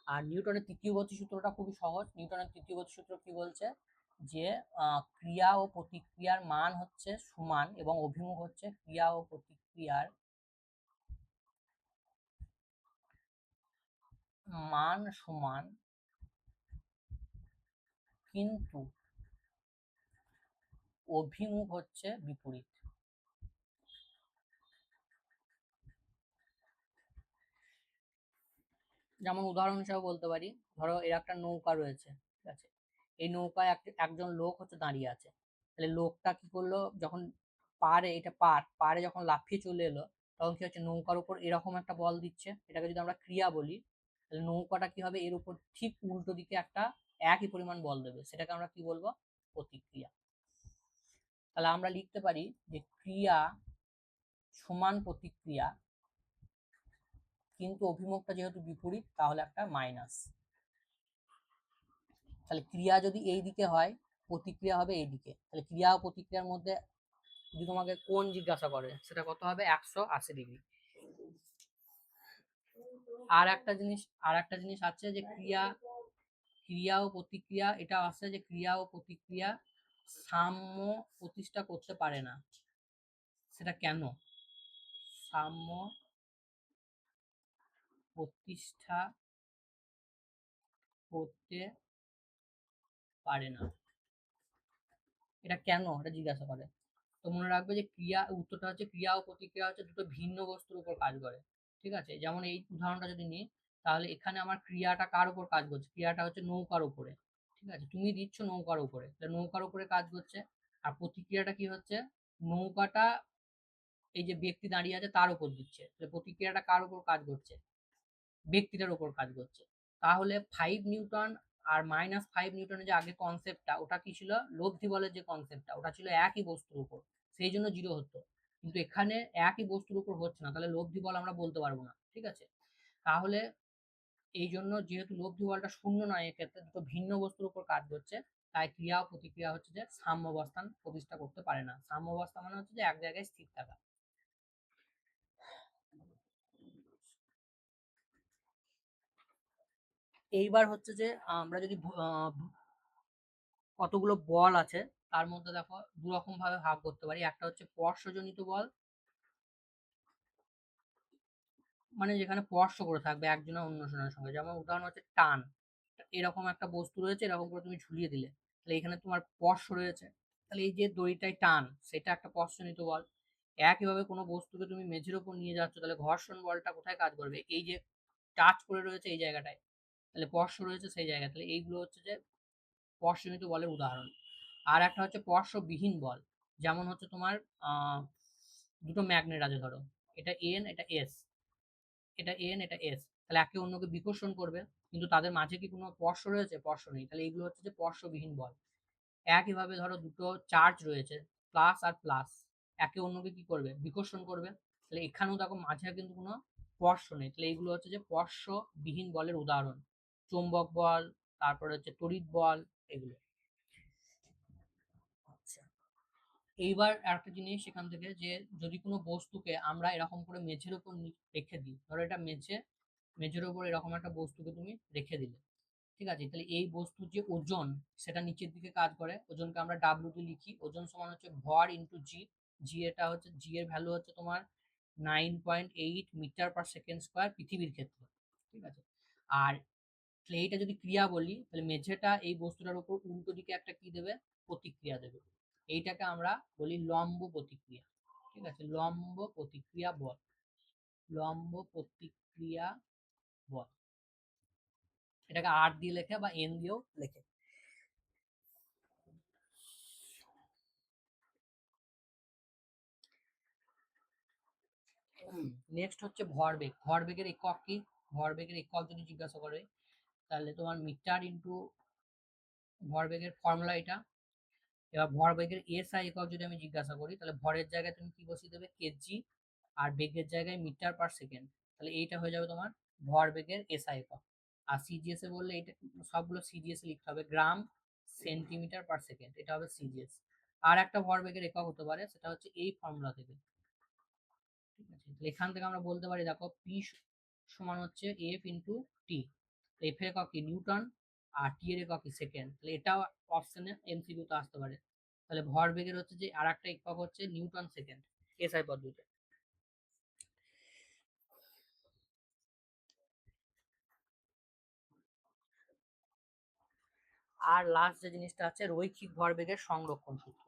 আর নিউটনের তৃতীয় গতি সূত্রটা খুবই সহজ। নিউটনের তৃতীয় গতি সূত্র কি বলছে, যে ক্রিয়া ও প্রতিক্রিয়ার মান হচ্ছে সমান এবং অভিমুখ হচ্ছে ক্রিয়া ও প্রতিক্রিয়ার মান সমান, কিন্তু অভিমুখ হচ্ছে বিপরীত। যেমন উদাহরণ হিসেবে বলতে পারি, ধরো এর একটা নৌকা রয়েছে। ঠিক আছে, এই নৌকায় একজন লোক হচ্ছে দাঁড়িয়ে আছে। তাহলে লোকটা কি করলো, যখন পাড়ে, এটা পাড়ে যখন লাফিয়ে চলে এলো, তখন কি হচ্ছে, নৌকার উপর এরকম একটা বল দিচ্ছে, এটাকে যদি আমরা ক্রিয়া বলি, তাহলে নৌকাটা কি হবে, এর উপর ঠিক উল্টো দিকে একটা একই পরিমাণ বল দেবে, সেটাকে আমরা কি বলবো, প্রতিক্রিয়া। তাহলে আমরা লিখতে পারি যে ক্রিয়া সমান প্রতিক্রিয়া, কিন্তু অভিমুখটা যেহেতু বিপরীত তাহলে একটা মাইনাস। তাহলে ক্রিয়া যদি এই দিকে হয়, প্রতিক্রিয়া হবে এই দিকে, তাহলে ক্রিয়া ও প্রতিক্রিয়ার মধ্যে যদি তোমাকে কোণ জিজ্ঞাসা করে সেটা কত হবে, 180 ডিগ্রি। আর একটা জিনিস আছে যে ক্রিয়া ও প্রতিক্রিয়া, এটা আছে যে ক্রিয়া ও প্রতিক্রিয়া সাম্য প্রতিষ্ঠা করতে পারে না। সেটা কেন, সাম্য প্রতিষ্ঠা করতে পারে না, এটা কেন, এটা জিজ্ঞাসা করে। তো মনে রাখবে যে উত্তরটা হচ্ছে ক্রিয়া ও প্রতিক্রিয়া হচ্ছে দুটো ভিন্ন বস্তুর উপর কাজ করে। ঠিক আছে, যেমন এই উদাহরণটা যদি নিই, তাহলে এখানে আমার ক্রিয়াটা কার উপর কাজ করছে, ক্রিয়াটা হচ্ছে নৌকার উপরে। ঠিক আছে, তুমি দিচ্ছ নৌকার উপরে, তাহলে নৌকার উপরে কাজ করছে। আর প্রতিক্রিয়াটা কি হচ্ছে, নৌকাটা এই যে ব্যক্তি দাঁড়িয়ে আছে তার উপর দিচ্ছে, তাহলে প্রতিক্রিয়াটা কার উপর কাজ করছে, ব্যক্তিটার উপর কাজ করছে। তাহলে 5 নিউটন আর -5 নিউটনের যে আগে কনসেপ্টটা, ওটা কি ছিল, লব্ধি বলের যে কনসেপ্টটা, ওটা ছিল একই বস্তুর উপর, সেই জন্য 0 হতো। কিন্তু এখানে একই বস্তুর উপর হচ্ছে না, তাহলে লব্ধি বল আমরা বলতে পারবো না। ঠিক আছে, তাহলে এই জন্য যেহেতু লব্ধি বলটা শূন্য নয়, এক্ষেত্রে দুটো ভিন্ন বস্তুর উপর কাজ করছে, তাই ক্রিয়া ও প্রতিক্রিয়া হচ্ছে যে সাম্যাবস্থান প্রতিষ্ঠা করতে পারে না। সাম্যাবস্থা মানে হচ্ছে যে এক জায়গায় স্থির থাকা। এইবার হচ্ছে যে আমরা যদি কতগুলো বল আছে তার মধ্যে দেখো দু রকম ভাবে ভাগ করতে পারি। একটা হচ্ছে স্পর্শজনিত বল, মানে যেখানে স্পর্শ করে থাকবে একজনা অন্যজনের সঙ্গে, যেমন উদাহরণ হচ্ছে টান। এরকম একটা বস্তু রয়েছে, এরকম করে তুমি ঝুলিয়ে দিলে, তাহলে এখানে তোমার স্পর্শ রয়েছে, তাহলে এই যে দড়িটাই টান, সেটা একটা স্পর্শজনিত বল। একইভাবে কোনো বস্তুকে তুমি মেঝের উপর নিয়ে যাচ্ছ, তাহলে ঘর্ষণ বলটা কোথায় কাজ করবে, এই যে টাচ করে রয়েছে এই জায়গাটায়, তাহলে স্পর্শ রয়েছে সেই জায়গায়, তাহলে এইগুলো হচ্ছে যে স্পর্শজনিত বলের উদাহরণ। আর একটা হচ্ছে স্পর্শবিহীন বল, যেমন হচ্ছে তোমার দুটো ম্যাগনেট আছে ধরো, এটা এন এটা এস, এটা এন এটা এস, তাহলে একে অন্যকে বিকর্ষণ করবে, কিন্তু তাদের মাঝে কি কোনো স্পর্শ রয়েছে, স্পর্শ নেই, তাহলে এইগুলো হচ্ছে যে স্পর্শবিহীন বল। একইভাবে ধরো দুটো চার্জ রয়েছে, প্লাস আর প্লাস, একে অন্যকে কি করবে, বিকর্ষণ করবে, তাহলে এখানেও দেখো মাঝে কিন্তু কোনো স্পর্শ নেই, তাহলে এইগুলো হচ্ছে যে স্পর্শবিহীন বলের উদাহরণ। চৌম্বক বল, তারপরে হচ্ছে তড়িৎ বল, এগুলো। আচ্ছা, এইবার একটা জিনিস সেখান থেকে, যে যদি কোনো বস্তুকে আমরা এরকম করে মেঝের উপর রেখে দিই, ধরো এটা মেঝের উপর এরকম একটা বস্তুকে তুমি রেখে দিলে, ঠিক আছে, তাহলে এই বস্তুর যে ওজন সেটা নিচের দিকে কাজ করে, ওজনকে আমরা ডাব্লিউ দিয়ে লিখি, ওজন সমান হচ্ছে ভর ইন্টু জি। এটা হচ্ছে জি এর ভ্যালু হচ্ছে তোমার 9.8 মিটার পার সেকেন্ড স্কোয়ার পৃথিবীর ক্ষেত্রে। ঠিক আছে, আর তাহলে এইটা যদি ক্রিয়া বলি, তাহলে মেঝেটা এই বস্তুটার উপর উল্টো দিকে একটা কি দেবে, প্রতিক্রিয়া দেবে। এইটাকে আমরা বলি লম্ব প্রতিক্রিয়া। ঠিক আছে, লম্ব প্রতিক্রিয়া বল, লম্ব প্রতিক্রিয়া বল। এটাকে আর দিয়ে লেখে বা এন দিয়েও লেখে। নেক্সট হচ্ছে ভরবেগ। ভরবেগের একক কি? ভরবেগের একক যদি জিজ্ঞাসা করে, তাহলে তোমার মিটার ইন্টু ভরবেগের ফর্মুলা এটা। এবার ভরবেগের এসআই একক যদি আমি জিজ্ঞাসা করি, তাহলে ভরের জায়গায় তুমি কি বসিয়ে দেবে, কেজি, আর বেগের জায়গায় মিটার পার সেকেন্ড। তাহলে এইটা হয়ে যাবে তোমার ভরবেগের এসআই একক। আর সিজিএস এ বললে এটা সবগুলো সিজিএস এ লিখতে হবে, গ্রাম সেন্টিমিটার পার সেকেন্ড, এটা হবে সিজিএস। আর একটা ভরবেগের একক হতে পারে, সেটা হচ্ছে এই ফর্মুলা থেকে। ঠিক আছে, এখান থেকে আমরা বলতে পারি, দেখো পি সমান হচ্ছে এফ ইন্টু টি। এফ এর একক কি, নিউটন, আর টি এর একক কি, সেকেন্ড। তাহলে এটাও অপশনে এমসিকিউ তে আসতে পারে। তাহলে ভরবেগের হচ্ছে যে আর একটা একক হচ্ছে নিউটন সেকেন্ড, এসআই পদ্ধতিতে। আর লাস্ট যে জিনিসটা আছে, রৈখিক ভরবেগের সংরক্ষণ সূত্র।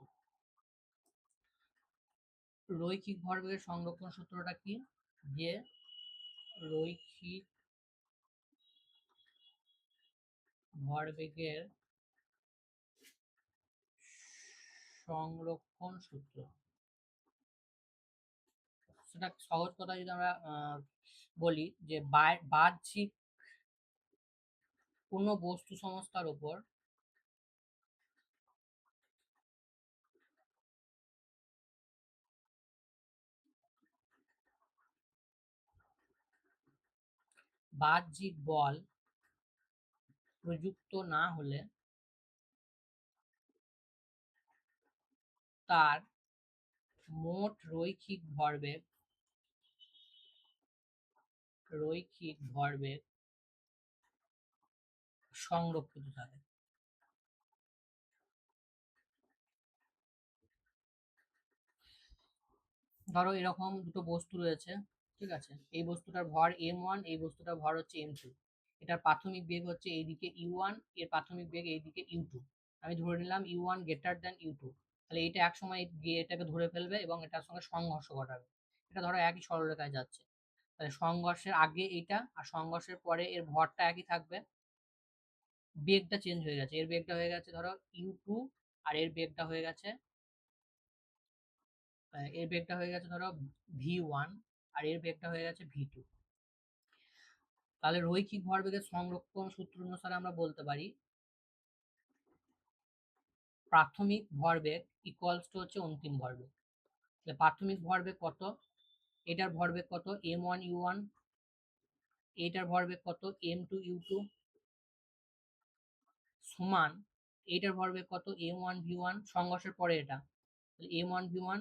রৈখিক ভরবেগের সংরক্ষণ সূত্রটা কি, যে রৈখিক ভরবেগের সংরক্ষণ সূত্র, সেটা সহজ কথা যদি আমরা বলি, যে বাহ্যিক কোনো বস্তু সংস্থার উপর বাহ্যিক বল প্রযুক্ত না হলে তার মোট রৈখিক ভরবেগ সংরক্ষিত থাকে। ধরো এরকম দুটো বস্তু রয়েছে, ঠিক আছে, এই বস্তুটার ভর m1, এই বস্তুটার ভর হচ্ছে m2। এটার প্রাথমিক বেগ হচ্ছে এইদিকে u1, এর প্রাথমিক বেগ এইদিকে u2। আমি ধরে নিলাম u1 গ্রেটার দ্যান u2। তাহলে এটা এক সময় গিয়ে এটাকে ধরে ফেলবে এবং এটার সঙ্গে সংঘর্ষ ঘটাবে। এটা ধরো একই সরলরেখায় যাচ্ছে, তাহলে সংঘর্ষের আগে এইটা আর সংঘর্ষের পরে এর ভরটা একই থাকবে, বেগটা চেঞ্জ হয়ে গেছে। এর বেগটা হয়ে গেছে ধরো u2, আর এর বেগটা হয়ে গেছে ধরো v1, আর এর বেগটা হয়ে গেছে v2। তাহলে রৈখিক ভরবেগের সংরক্ষণ সূত্র অনুসারে আমরা বলতে পারি, প্রাথমিক ভরবেগ ইকুয়ালস টু হচ্ছে অন্তিম ভরবেগ। তাহলে প্রাথমিক ভরবেগ কত, এটার ভরবেগ কত m1u1, এইটার ভরবেগ কত m2u2, সমান এইটার ভরবেগ কত m1v1, সংঘর্ষের পরে এটা, তাহলে m1v1,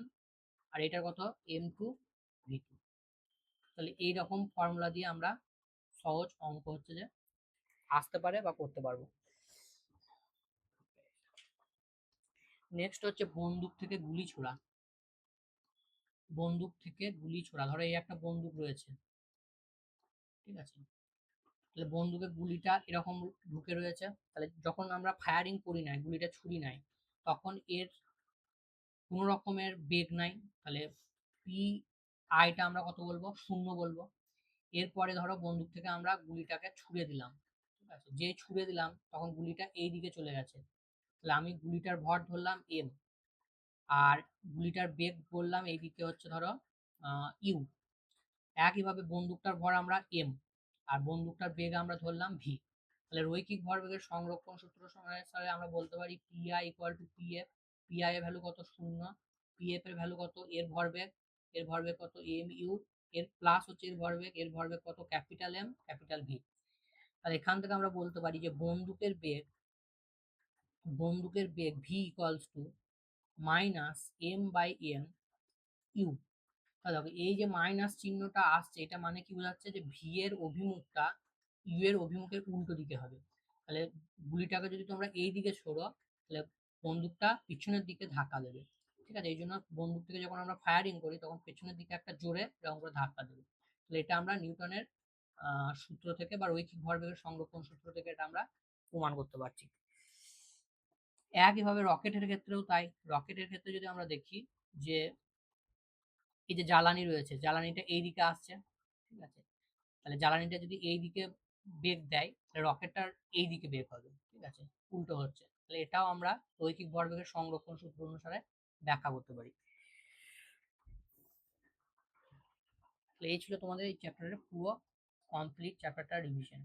আর এটার কত m2v2। তাহলে এইরকম ফর্মুলা দিয়ে আমরা সহজ অঙ্ক হচ্ছে যে আসতে পারে বা করতে পারবো। নেক্সট হচ্ছে বন্দুক থেকে গুলি ছোড়া। বন্দুক থেকে গুলি ছোড়া, ধরো এই একটা বন্দুক রয়েছে, ঠিক আছে, তাহলে বন্দুকের গুলিটা এরকম ঢুকে রয়েছে। তাহলে যখন আমরা ফায়ারিং করি নাই, গুলিটা ছুরি নাই, তখন এর কোনো রকমের বেগ নাই। তাহলে পি আইটা আমরা কত বলবো, 0 বলবো। এরপরে ধরো বন্দুক থেকে আমরা গুলিটাকে ছুড়ে দিলাম, ঠিক আছে, যে ছুড়ে দিলাম তখন গুলিটা এই দিকে চলে গেছে। তাহলে আমি গুলিটার ভর ধরলাম m, আর গুলিটার বেগ বললাম এইদিকে হচ্ছে ধরো ইউ। একইভাবে বন্দুকটার ভর আমরা m, আর বন্দুকটার বেগ আমরা ধরলাম v। তাহলে রৈখিক ভরবেগের সংরক্ষণ সূত্র অনুসারে আমরা বলতে পারি PI equal to PF. PI এর ভ্যালু কত, 0। পিএফ এর ভ্যালু কত, এর ভরবেগ কত এম ইউ, এর প্লাস হচ্ছে এর ভরবেগ, কত ক্যাপিটাল এম ক্যাপিটাল ভি। তাহলে এখান থেকে আমরা বলতে পারি যে বন্দুকের বেগ v equals to minus m by n u. তাহলে এই যে মাইনাস চিহ্নটা আসছে, এটা মানে কি বোঝাচ্ছে, যে ভি এর অভিমুখটা ইউ এর অভিমুখের উল্টো দিকে হবে। তাহলে গুলিটাকে যদি তোমরা এই দিকে ছোড়ো, তাহলে বন্দুকটা পিছনের দিকে ধাক্কা দেবে। ঠিক আছে, এই জন্য বন্দুক থেকে যখন আমরা ফায়ারিং করি তখন পেছনের দিকে একটা জোরে এরকম করে ধাক্কা দেবে। তাহলে এটা আমরা নিউটনের সূত্র থেকে বা রৈখিক ভরবেগের সংরক্ষণ সূত্র থেকে এটা আমরা প্রমাণ করতে পারছি। একইভাবে রকেটের ক্ষেত্রেও তাই। রকেটের ক্ষেত্রে যদি আমরা দেখি যে এই যে জ্বালানি রয়েছে, জ্বালানিটা এই দিকে আসছে, ঠিক আছে, তাহলে জ্বালানিটা যদি এই দিকে বেগ দেয় তাহলে রকেটটার এই দিকে বেগ হবে, ঠিক আছে, উল্টো হচ্ছে, তাহলে এটাও আমরা রৈখিক ভরবেগের সংরক্ষণ সূত্র অনুসারে ব্যাখ্যা করতে পারি। তাহলে এই ছিল তোমাদের এই চ্যাপ্টারের পুরো কমপ্লিট চ্যাপ্টারটা রিভিশন।